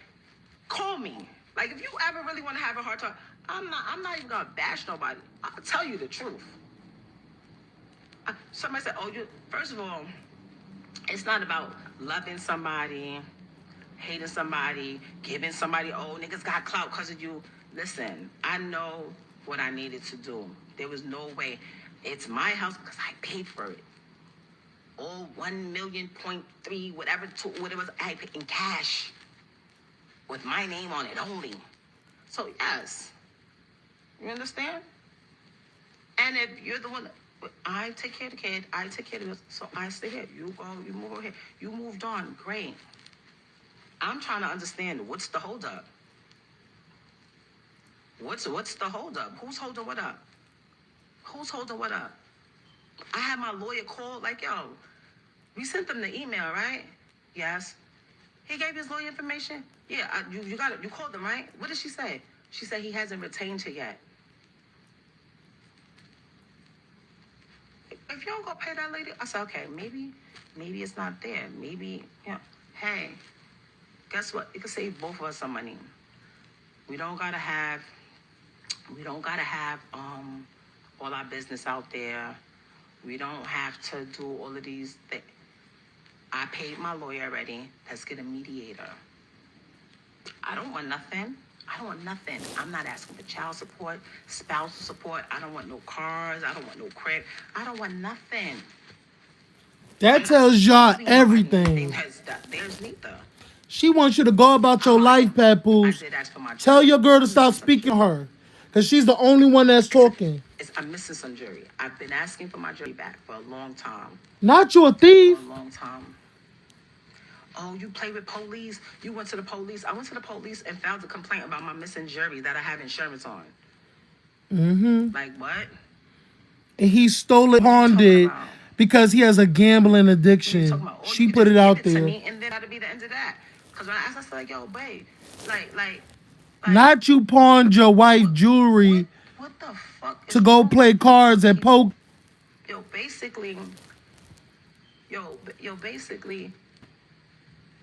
call me. Like, if you ever really want to have a hard time, I'm not even going to bash nobody. I'll tell you the truth. Somebody said, first of all, it's not about loving somebody, hating somebody, giving somebody, niggas got clout because of you. Listen, I know what I needed to do. There was no way. It's my house because I paid for it. All 1 million, 0.3, whatever it was, I paid in cash with my name on it only. So yes, you understand? And if you're the one, I take care of the kid, I take care of this, so I stay here. You go, you move over here. You moved on, great. I'm trying to understand what's the holdup. What's the holdup? Who's holding what up? Who's holding what up? I had my lawyer call, like, yo, we sent them the email, right? Yes. He gave his lawyer information? Yeah, you got it. You called them, right? What did she say? She said he hasn't retained her yet. If you don't go pay that lady, I said, okay, maybe it's not there. Maybe, hey, guess what? It could save both of us some money. We don't gotta have all our business out there. We don't have to do all of these things. I paid my lawyer already. Let's get a mediator. I don't want nothing. I'm not asking for child support, spousal support. I don't want no cars. I don't want no credit. I don't want nothing. That tells y'all everything. There's neither. She wants you to go about your life, Papoose. Tell your girl to stop speaking to her. Because she's the only one that's talking. I'm missing some jury. I've been asking for my jury back for a long time. Not you a thief. For a long time. Oh, you play with police? You went to the police? I went to the police and filed a complaint about my missing jury that I have insurance on. Mm-hmm. Like what? And he stole it, pawned it, because he has a gambling addiction. She put it out there. And then that'll be the end of that. Because when I asked, I said, like, yo, babe, like. Not you pawned your wife jewelry what the fuck to go play cards and poke. Yo, basically,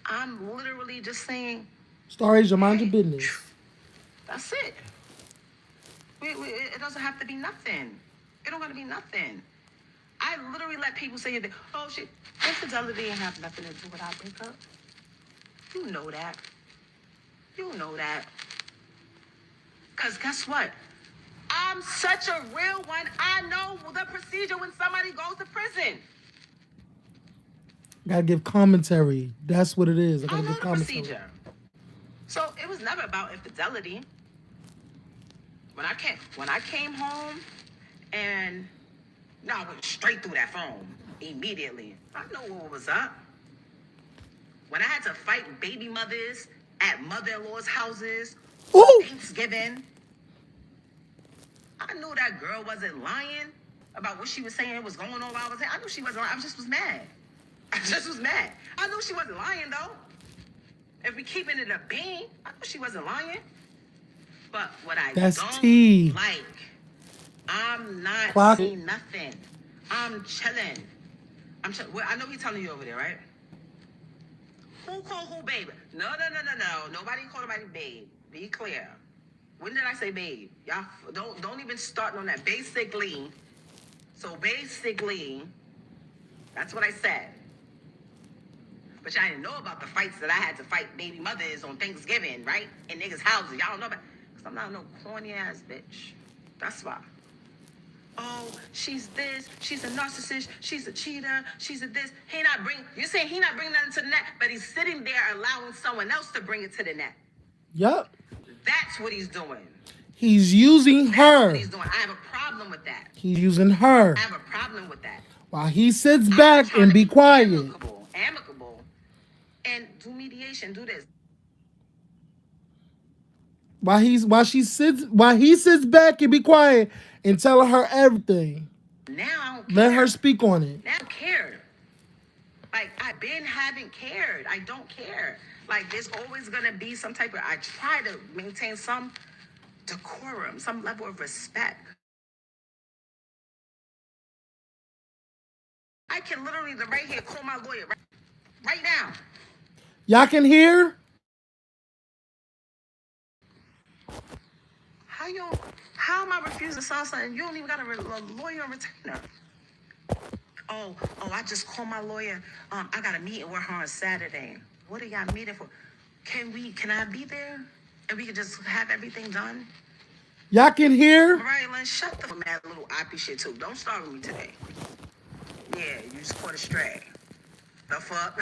I'm literally just saying. Star Asia, mind your business. That's it. It doesn't have to be nothing. It don't got to be nothing. I literally let people say, oh, shit, infidelity ain't have nothing to do with our breakup. You know that. Because guess what? I'm such a real one. I know the procedure when somebody goes to prison. Gotta give commentary. That's what it is. I know the procedure. So it was never about infidelity. When I came home and I went straight through that phone immediately. I know what was up. When I had to fight baby mothers at mother-in-law's houses on Thanksgiving, I knew that girl wasn't lying about what she was saying was going on while I was there. I knew she wasn't lying. I just was mad. I knew she wasn't lying, though. If we keeping it a bean, I knew she wasn't lying. But what I don't like, I'm not saying nothing. I'm chilling. Well, I know he's telling you over there, right? Who called who babe? No. Nobody called nobody babe. Be clear. When did I say babe? Y'all don't even start on that. Basically, that's what I said. But y'all didn't know about the fights that I had to fight baby mothers on Thanksgiving, right? In niggas' houses. Y'all don't know about, because I'm not no corny ass bitch. That's why. Oh, she's this, she's a narcissist, she's a cheater, she's a this. You're saying he not bringing nothing to the net, but he's sitting there allowing someone else to bring it to the net. Yep. That's what he's doing. He's using her. That's what he's doing. I have a problem with that. He's using her. I have a problem with that. While he sits back and be quiet. Amicable, and do mediation, do this. While he sits back and be quiet and tell her everything. Now I don't care. Let her speak on it. Now I don't care. Like, haven't cared. I don't care. Like, there's always gonna be some type of, I try to maintain some decorum, some level of respect. I can literally, right here, call my lawyer right now. Y'all can hear? How am I refusing to sign something? You don't even got a lawyer or retainer. Oh, I just called my lawyer. I got a meeting with her on Saturday. What are y'all meeting for? Can I be there? And we can just have everything done? Y'all can hear? Ryan, shut the mad little oppie shit too. Don't start with me today. Yeah, you just caught a stray. The fuck?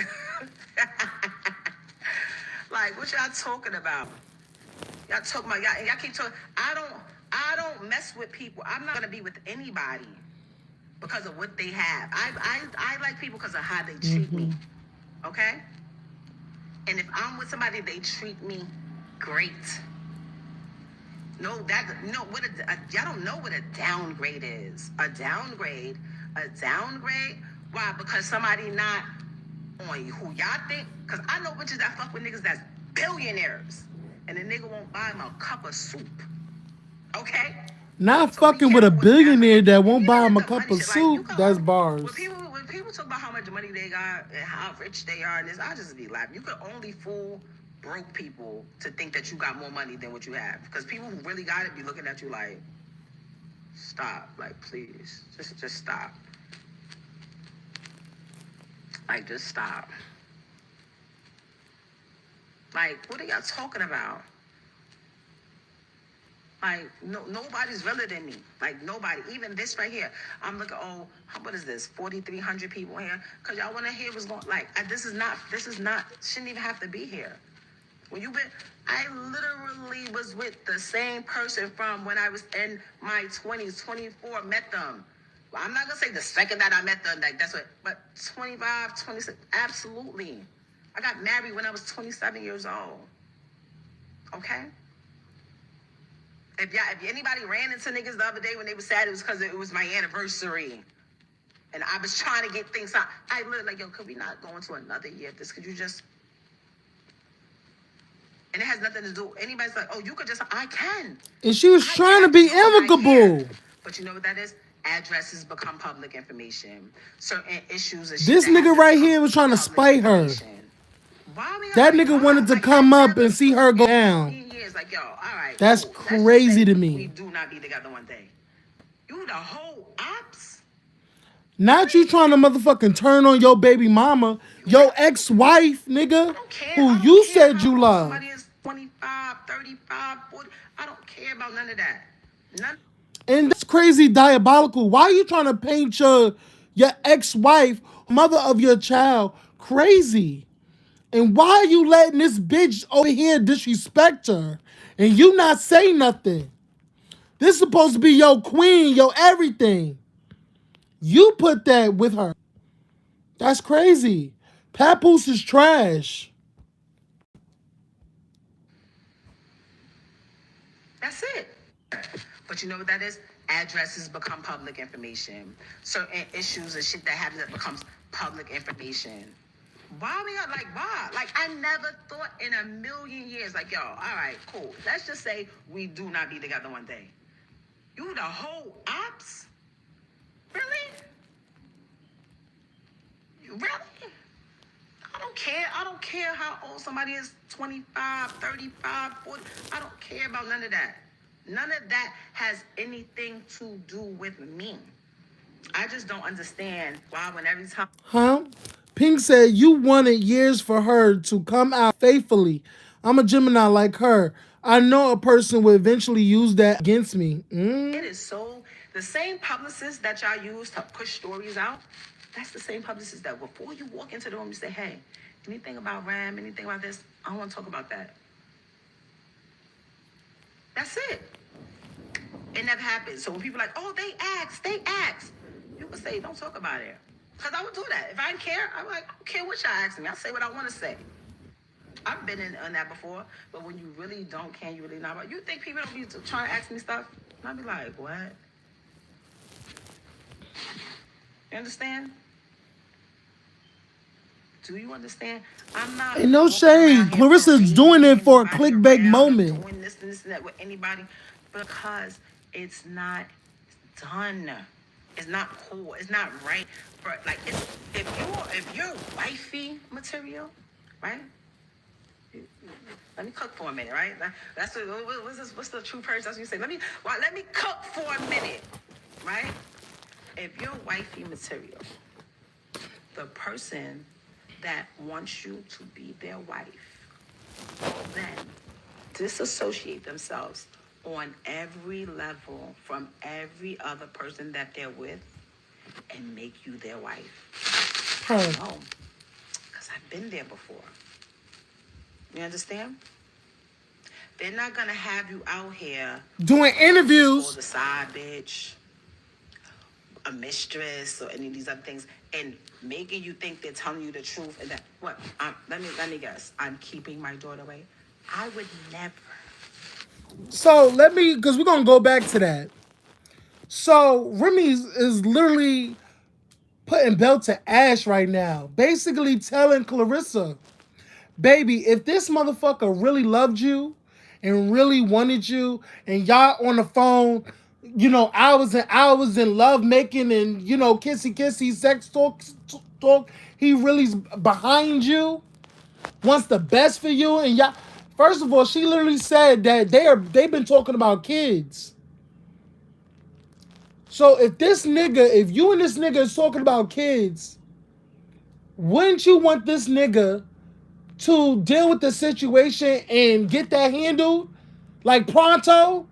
Like, what y'all talking about? Y'all talking about, y'all keep talking. I don't mess with people. I'm not gonna be with anybody because of what they have. I like people because of how they treat me. Okay? And if I'm with somebody, they treat me great. Y'all don't know what a downgrade is. A downgrade. Why? Because somebody not on who y'all think. Because I know bitches that fuck with niggas that's billionaires, and the nigga won't buy him a cup of soup. Okay? Not so fucking with a billionaire that won't buy him a cup of soup. Like, that's bars. When people talk about how much money they got and how rich they are, and this, I just be laughing. You can only fool broke people to think that you got more money than what you have. Because people who really got it be looking at you like, stop. Like, please. Just stop. Like, just stop. Like, what are y'all talking about? Like, nobody's realer than me. Like, nobody. Even this right here. I'm looking, what is this? 4,300 people here. Because y'all want to hear what's going, like, this is not, shouldn't even have to be here. I literally was with the same person from when I was in my 20s, 24, met them. Well, I'm not going to say the second that I met them, like, that's what, but 25, 26, absolutely. I got married when I was 27 years old. Okay? If anybody ran into niggas the other day when they were sad, it was because it was my anniversary. And I was trying to get things out. I literally like, yo, could we not go into another year of this? Could you just... And it has nothing to do... Anybody's like, you could just... I can. And she was trying to be amicable. But you know what that is? Addresses become public information. Certain issues... This nigga right here was trying to spite her. That nigga wanted to come up and see her go down. Like, yo, all right, that's cool. Crazy to me. We do not be together one day. You the whole ops? Not you trying to motherfucking turn on your baby mama, your ex-wife, nigga, who you said you love. Somebody is 25, 35, 40. I don't care about none of that. And that's crazy diabolical. Why are you trying to paint your ex-wife, mother of your child, crazy? And why are you letting this bitch over here disrespect her? And you not say nothing. This is supposed to be your queen, your everything. You put that with her. That's crazy. Papoose is trash. That's it. But you know what that is? Addresses become public information. Certain issues and shit that happens that becomes public information. Why Like, I never thought in a million years, like, yo, all right, cool. Let's just say we do not be together one day. You the whole ops? Really? Really? I don't care how old somebody is, 25, 35, 40. I don't care about none of that. None of that has anything to do with me. I just don't understand why when every time... Huh? Pink said, you wanted years for her to come out faithfully. I'm a Gemini like her. I know a person will eventually use that against me. It is so, the same publicist that y'all use to push stories out, that's the same publicist that before you walk into the room, you say, hey, anything about Ram, anything about this, I don't want to talk about that. That's it. It never happens. So when people are like, oh, they asked. You would say, don't talk about it. Because I would do that. If I didn't care, I'm like, I don't care what y'all asking me. I say what I want to say. I've been on that before, but when you really don't care, you really not. You think people don't be trying to ask me stuff? And I'd be like, what? You understand? Do you understand? I'm not. Ain't no shade. Clarissa's doing it for a clickbait moment. Doing this and that with anybody because it's not done. It's not cool. It's not right. For like, if you're wifey material, right? Let me cook for a minute, right? That's what's the true person? That's what you say. Let me cook for a minute, right? If you're wifey material, the person that wants you to be their wife will then disassociate themselves on every level from every other person that they're with and make you their wife. I know, because I've been there before. You understand? They're not going to have you out here doing interviews. Or the side bitch, a mistress, or any of these other things, and making you think they're telling you the truth. And that, what? Let me guess. I'm keeping my daughter away. I would never. So because we're going to go back to that. So Remy is literally putting belt to ash right now. Basically telling Clarissa, baby, if this motherfucker really loved you and really wanted you and y'all on the phone, hours and hours in love making and, kissy, sex talk, he really's behind you, wants the best for you. And y'all, first of all, she literally said that they've been talking about kids. So if you and this nigga is talking about kids, wouldn't you want this nigga to deal with the situation and get that handled like pronto?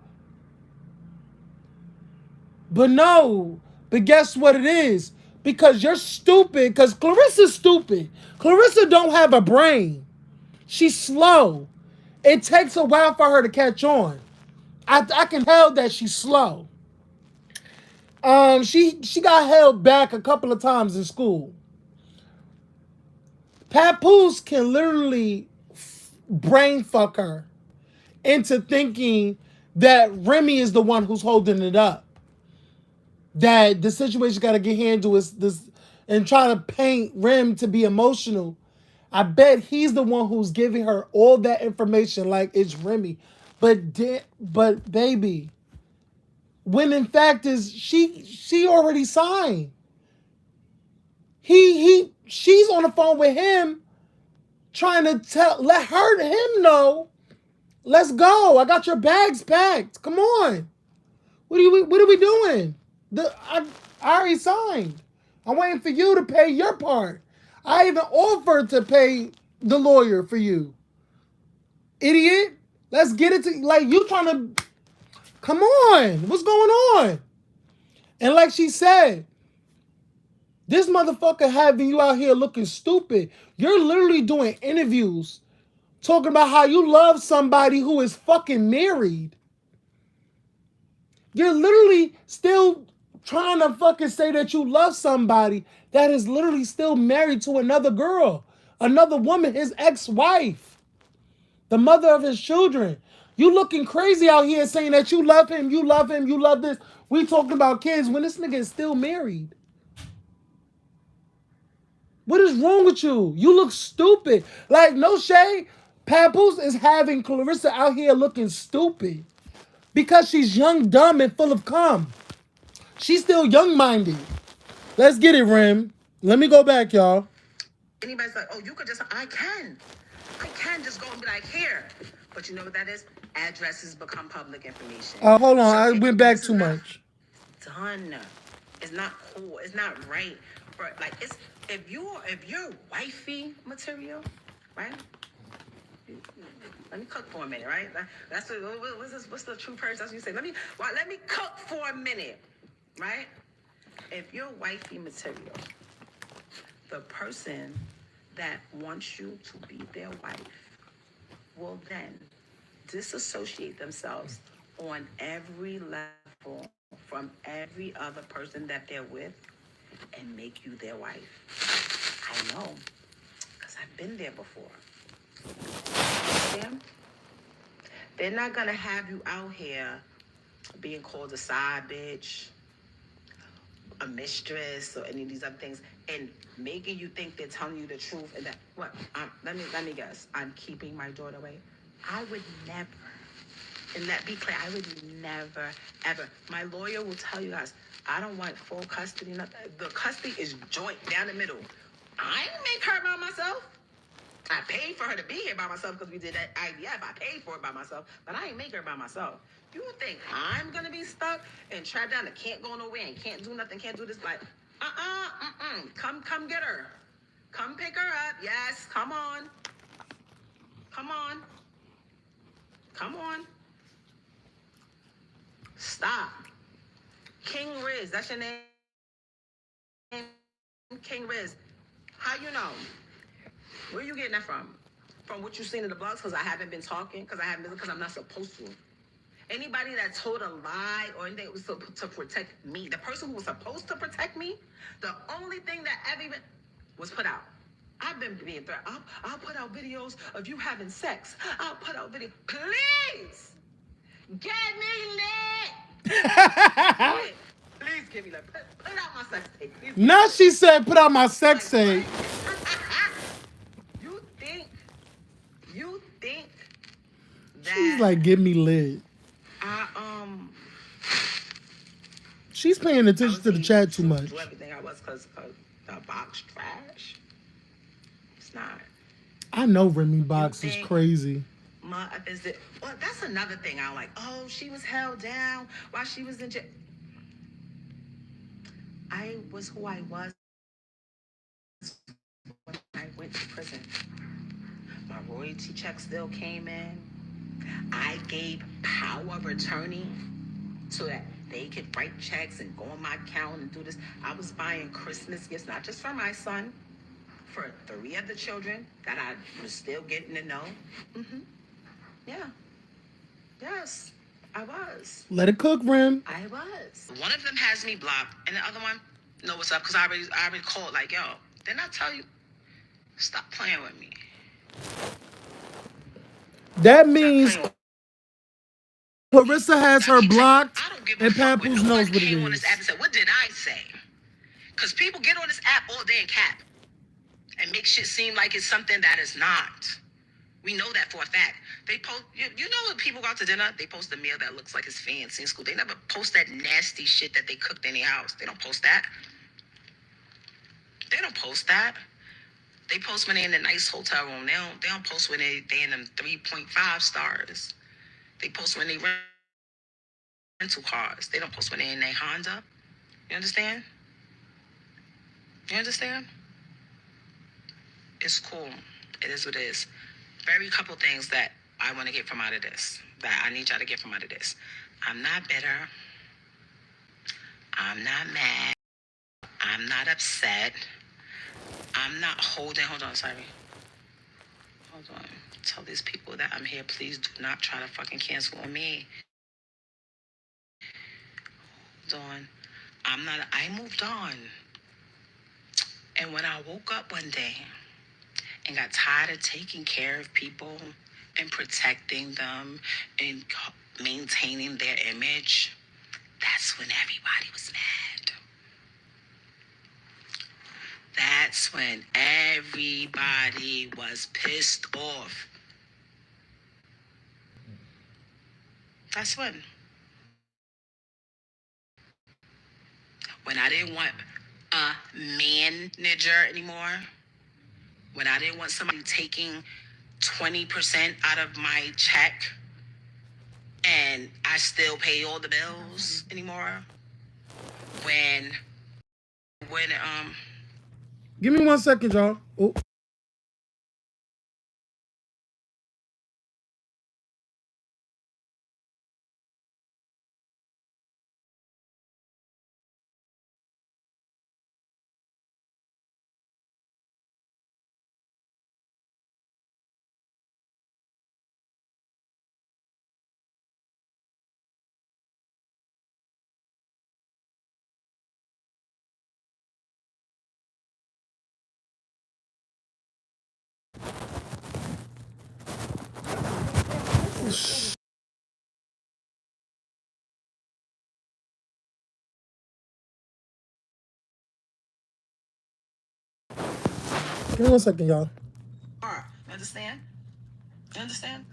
But no. But guess what it is? Because you're stupid. Because Clarissa's stupid. Clarissa don't have a brain. She's slow. It takes a while for her to catch on. I can tell that she's slow. She got held back a couple of times in school. Papoose can literally brain fuck her into thinking that Remy is the one who's holding it up. That the situation got to get handled is this, and try to paint Rem to be emotional. I bet he's the one who's giving her all that information like it's Remy. But baby, when in fact is she already signed. She's on the phone with him trying to let him know, let's go. I got your bags packed. Come on. What are we doing? I already signed. I'm waiting for you to pay your part. I even offered to pay the lawyer for you. Idiot. Let's get it to, like, you trying to, come on. What's going on? And like she said, this motherfucker having you out here looking stupid. You're literally doing interviews talking about how you love somebody who is fucking married. You're literally still trying to fucking say that you love somebody that is literally still married to another girl, another woman, his ex-wife, the mother of his children. You looking crazy out here saying that you love him, you love him, you love this. We talking about kids when this nigga is still married. What is wrong with you? You look stupid. Like, no shade. Papoose is having Clarissa out here looking stupid because she's young, dumb, and full of cum. She's still young-minded. Let's get it, Rem. Let me go back, y'all. Anybody's like, oh, you could just, I can just go and be like, here. But you know what that is? Addresses become public information. Hold on. I went back too much. Done. It's not cool. It's not right. Like, it's if you're wifey material, right? Let me cook for a minute, right? That's what's the true purpose? That's what you say. Let me cook for a minute, right? If you're wifey material, the person that wants you to be their wife will then disassociate themselves on every level from every other person that they're with and make you their wife. I know, because I've been there before. Understand? They're not gonna have you out here being called a side bitch, a mistress, or any of these other things, and making you think they're telling you the truth. And that what? Let me guess. I'm keeping my daughter away. I would never. And let be clear, I would never, ever. My lawyer will tell you guys, I don't want full custody. Nothing. The custody is joint down the middle. I didn't make her by myself. I paid for her to be here by myself because we did that IVF. I paid for it by myself, but I ain't make her by myself. You think I'm gonna be stuck and trapped down and can't go nowhere and can't do nothing, can't do this? Like, come get her. Come pick her up. Yes, come on. Come on. Come on. Stop. King Riz, that's your name? King Riz. How you know? Where you getting that from? From what you've seen in the blogs? Because I haven't been talking, because I'm not supposed to. Anybody that told a lie or anything was to protect me, the person who was supposed to protect me, the only thing that ever even was put out. I've been being threatened. I'll put out videos of you having sex. I'll put out videos. Please, get me lit. Please give me lit. Put out my sex tape. Now she said, put out my sex tape. You think that she's like, get me lit. She's paying attention to the chat too much. Do everything I was because the box trash. It's not. I know Remy box is crazy. Well, that's another thing I like. Oh, she was held down while she was in jail. I was who I was when I went to prison. My royalty check still came in. I gave power of attorney so that they could write checks and go on my account and do this. I was buying Christmas gifts, not just for my son, for 3 other children that I was still getting to know. Mm-hmm. Yeah. Yes, I was. Let it cook, Rem. I was. One of them has me blocked, and the other one know what's up because I already called like, yo, didn't I tell you? Stop playing with me. That means Clarissa has her blocked, and Papoose knows what it is. On this app and said, what did I say? Because people get on this app all day and cap and make shit seem like it's something that is not. We know that for a fact. They post, you know when people go out to dinner, they post a meal that looks like it's fancy in school. They never post that nasty shit that they cooked in their house. They don't post that. They don't post that. They post when they're in a nice hotel room. They don't post when they're in them 3.5 stars. They post when they rental cars. They don't post when they're in their Honda. You understand? You understand? It's cool. It is what it is. Very couple things that I want to get from out of this. That I need y'all to get from out of this. I'm not bitter. I'm not mad. I'm not upset. I'm not hold on, sorry. Hold on. Tell these people that I'm here, please do not try to fucking cancel on me. Hold on. I moved on. And when I woke up one day and got tired of taking care of people and protecting them and maintaining their image, that's when everybody was mad. That's when everybody was pissed off. That's when I didn't want a manager anymore, when I didn't want somebody taking 20% out of my check and I still pay all the bills anymore, when Give me 1 second, y'all. Oh. Give me 1 second, y'all. Understand? You understand?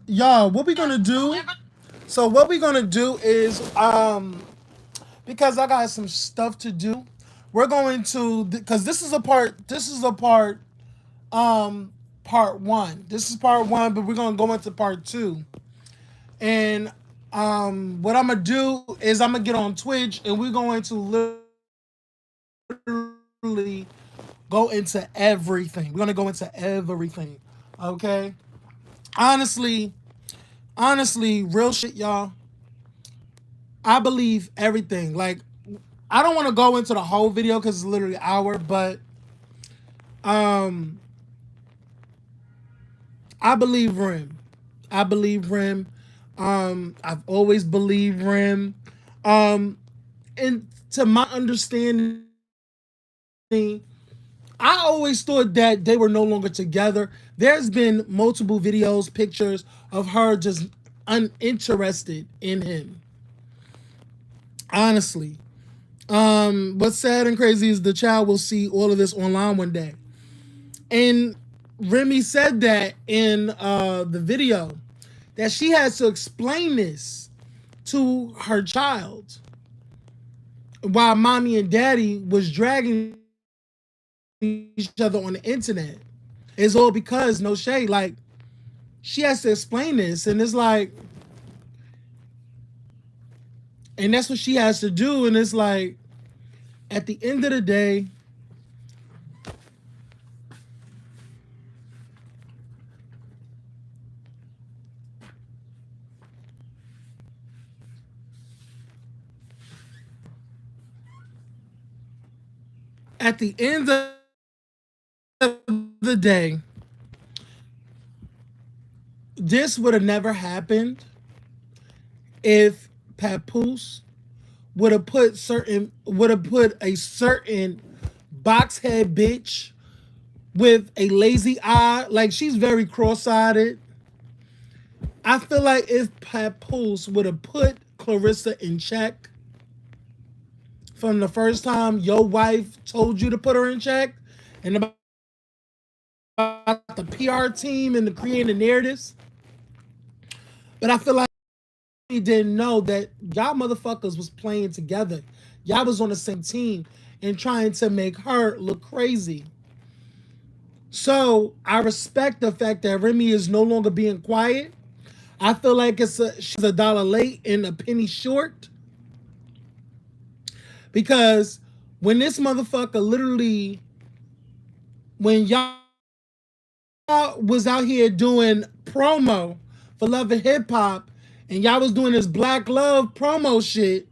Y'all, what we gonna do? So what we gonna do is because I got some stuff to do, we're going to because this is a part. This is a part one. This is part one, but we're gonna go into part two. And what I'm gonna do is I'm gonna get on Twitch and we're going to literally go into everything. We're gonna go into everything. Okay. Honestly, real shit, y'all. I believe everything. Like, I don't want to go into the whole video because it's literally an hour, but um, I believe Rem. I believe Rem. I've always believed Rem. And to my understanding, I always thought that they were no longer together. There's been multiple videos, pictures of her just uninterested in him. Honestly. What's sad and crazy is the child will see all of this online one day. And Remy said that in the video that she has to explain this to her child while mommy and daddy was dragging each other on the internet. It's all because, no shade, like, she has to explain this, and it's like, and that's what she has to do, and it's like, at the end of the day, at the end of the day, this would have never happened if Papoose would have put a certain boxhead bitch with a lazy eye. Like, she's very cross-eyed. I feel like if Papoose would have put Clarissa in check from the first time your wife told you to put her in check, and about the PR team and the creative narratives, but I feel like he didn't know that y'all motherfuckers was playing together. Y'all was on the same team and trying to make her look crazy. So I respect the fact that Remy is no longer being quiet. I feel like she's a dollar late and a penny short. Because when this motherfucker literally, when y'all was out here doing promo for Love and Hip Hop, and y'all was doing this Black Love promo shit,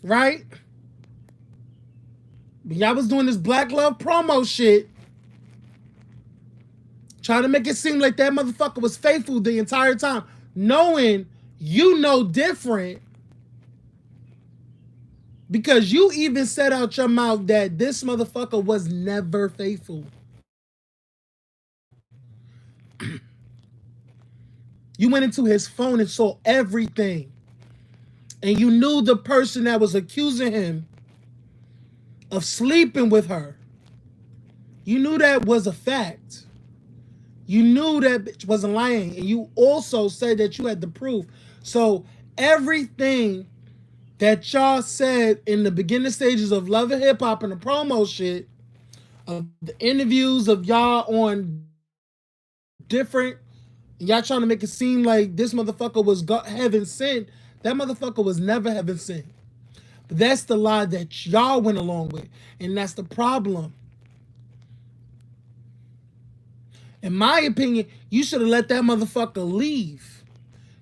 right? Y'all was doing this Black Love promo shit, trying to make it seem like that motherfucker was faithful the entire time, knowing you know different, because you even said out your mouth that this motherfucker was never faithful. You went into his phone and saw everything. And you knew the person that was accusing him of sleeping with her. You knew that was a fact. You knew that bitch wasn't lying. And you also said that you had the proof. So everything that y'all said in the beginning stages of Love and Hip Hop and the promo shit, of the interviews of y'all on different, y'all trying to make it seem like this motherfucker was heaven sent. That motherfucker was never heaven sent. But that's the lie that y'all went along with. And that's the problem. In my opinion, you should have let that motherfucker leave.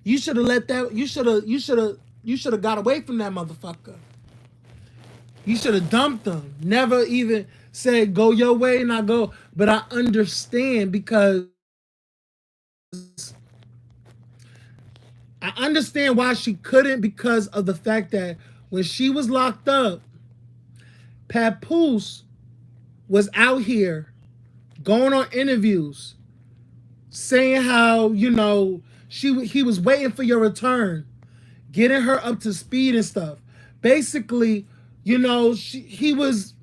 You should have let that you should have got away from that motherfucker. You should have dumped him. Never even said go your way and I go. But I understand because I understand why she couldn't, because of the fact that when she was locked up, Papoose was out here going on interviews saying how, he was waiting for your return, getting her up to speed and stuff. Basically, he was,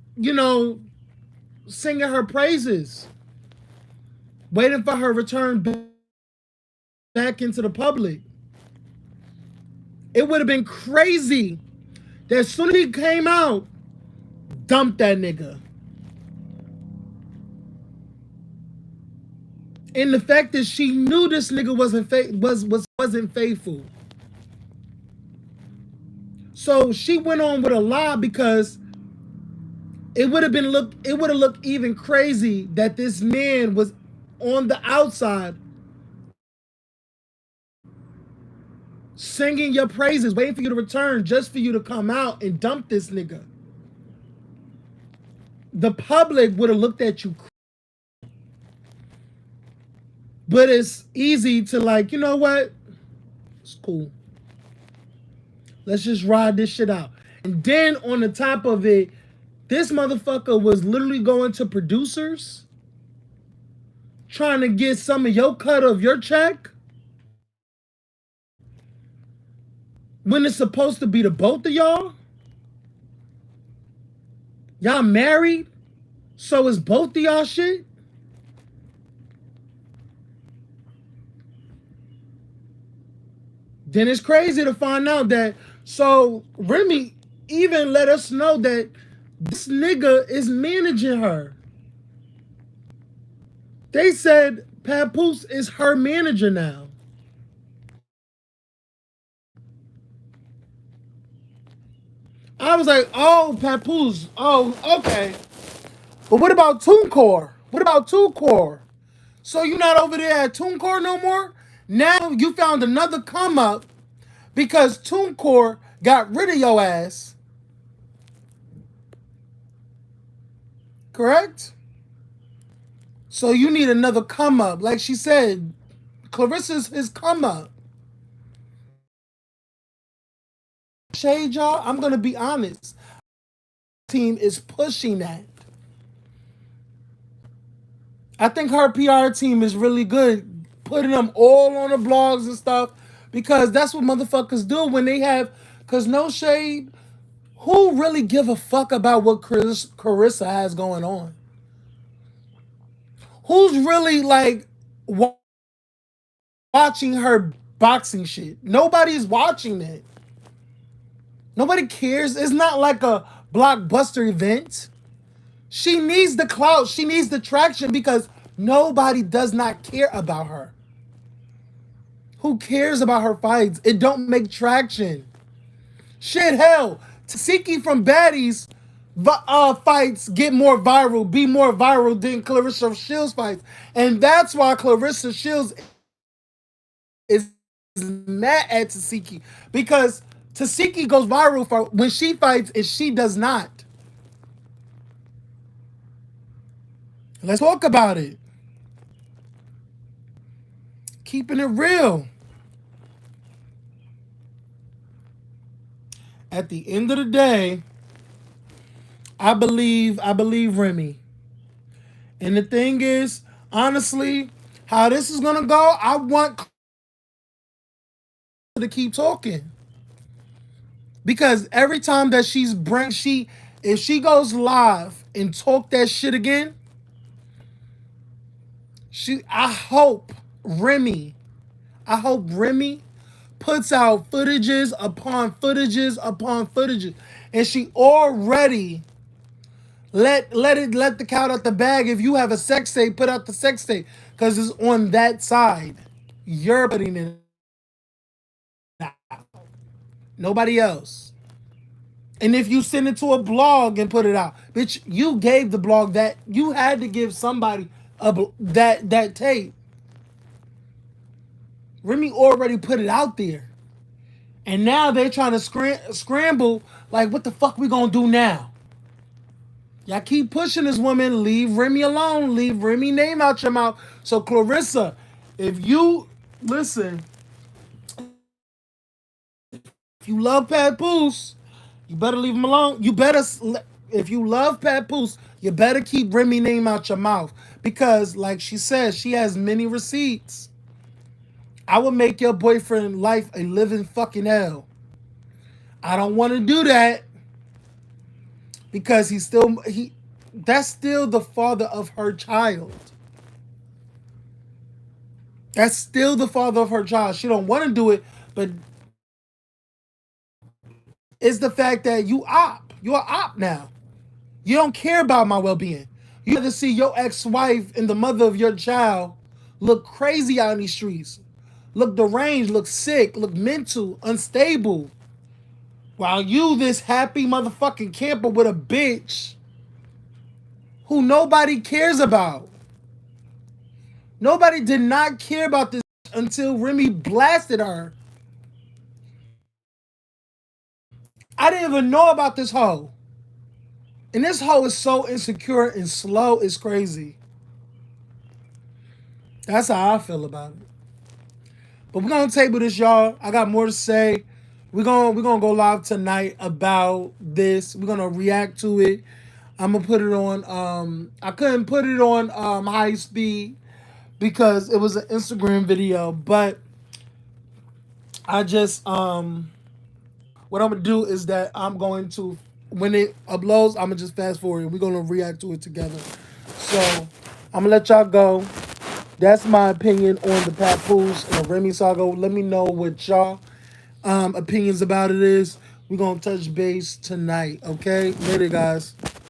singing her praises, waiting for her return back into the public. It would have been crazy that as soon as he came out, dump that nigga. And the fact that she knew this nigga wasn't faithful. So she went on with a lie because it would have looked even crazy that this man was on the outside singing your praises, waiting for you to return just for you to come out and dump this nigga. The public would have looked at you. But it's easy to like, you know what? It's cool. Let's just ride this shit out. And then on the top of it, this motherfucker was literally going to producers trying to get some of your cut of your check when it's supposed to be the both of y'all. Y'all married, so it's both of y'all shit. Then it's crazy to find out that, so Remy even let us know that this nigga is managing her. They said Papoose is her manager now. I was like, oh, Papoose. Oh, okay. But what about TuneCore? What about TuneCore? So you're not over there at TuneCore no more? Now you found another come up because TuneCore got rid of your ass. Correct? So you need another come up. Like she said, Clarissa's his come up. Shade, y'all, I'm going to be honest. Team is pushing that. I think her PR team is really good, putting them all on the blogs and stuff, because that's what motherfuckers do when they have, because no shade, who really give a fuck about what Clarissa has going on? Who's really like watching her boxing shit? Nobody's watching it. Nobody cares. It's not like a blockbuster event. She needs the clout. She needs the traction because nobody does not care about her. Who cares about her fights? It don't make traction. Shit, hell, Tasiki from Baddies fights get more viral, be more viral than Clarissa Shields fights. And that's why Clarissa Shields is mad at Tasiki, because Tasiki goes viral for when she fights and she does not. Let's talk about it. Keeping it real. At the end of the day, I believe Remy. And the thing is, honestly, how this is gonna go, I want to keep talking. Because every time that if she goes live and talk that shit again, I hope Remy puts out footages upon footages upon footages. And she already let the cat out the bag. If you have a sex tape, put out the sex tape. Because it's on that side. You're putting it out. Nobody else. And if you send it to a blog and put it out, bitch, you gave the blog that. You had to give somebody that tape. Remy already put it out there. And now they're trying to scramble, like, what the fuck we gonna do now? Y'all keep pushing this woman. Leave Remy alone. Leave Remy name out your mouth. So Clarissa, if you listen, if you love Papoose, you better leave him alone. You better, if you love Papoose, you better keep Remy name out your mouth. Because, like she says, she has many receipts. I would make your boyfriend life a living fucking hell. I don't want to do that because that's still the father of her child. That's still the father of her child. She don't want to do it, but it's the fact that you're op now. You don't care about my well-being. You rather see your ex-wife and the mother of your child look crazy out in these streets, look deranged, look sick, look mental, unstable, while you, this happy motherfucking camper with a bitch who nobody cares about. Nobody did not care about this until Remy blasted her. I didn't even know about this hoe. And this hoe is so insecure and slow, it's crazy. That's how I feel about it. But we're gonna table this, y'all. I got more to say. We're gonna go live tonight about this. We're gonna react to it. I'm gonna put it on. I couldn't put it on high speed because it was an Instagram video, but I just what I'm gonna do is that I'm going to, when it uploads, I'm gonna just fast forward and we're gonna react to it together. So I'm gonna let y'all go. That's my opinion on the Papoose and the Remy saga. Let me know what y'all opinions about it is. We're gonna touch base tonight. Okay, later, guys.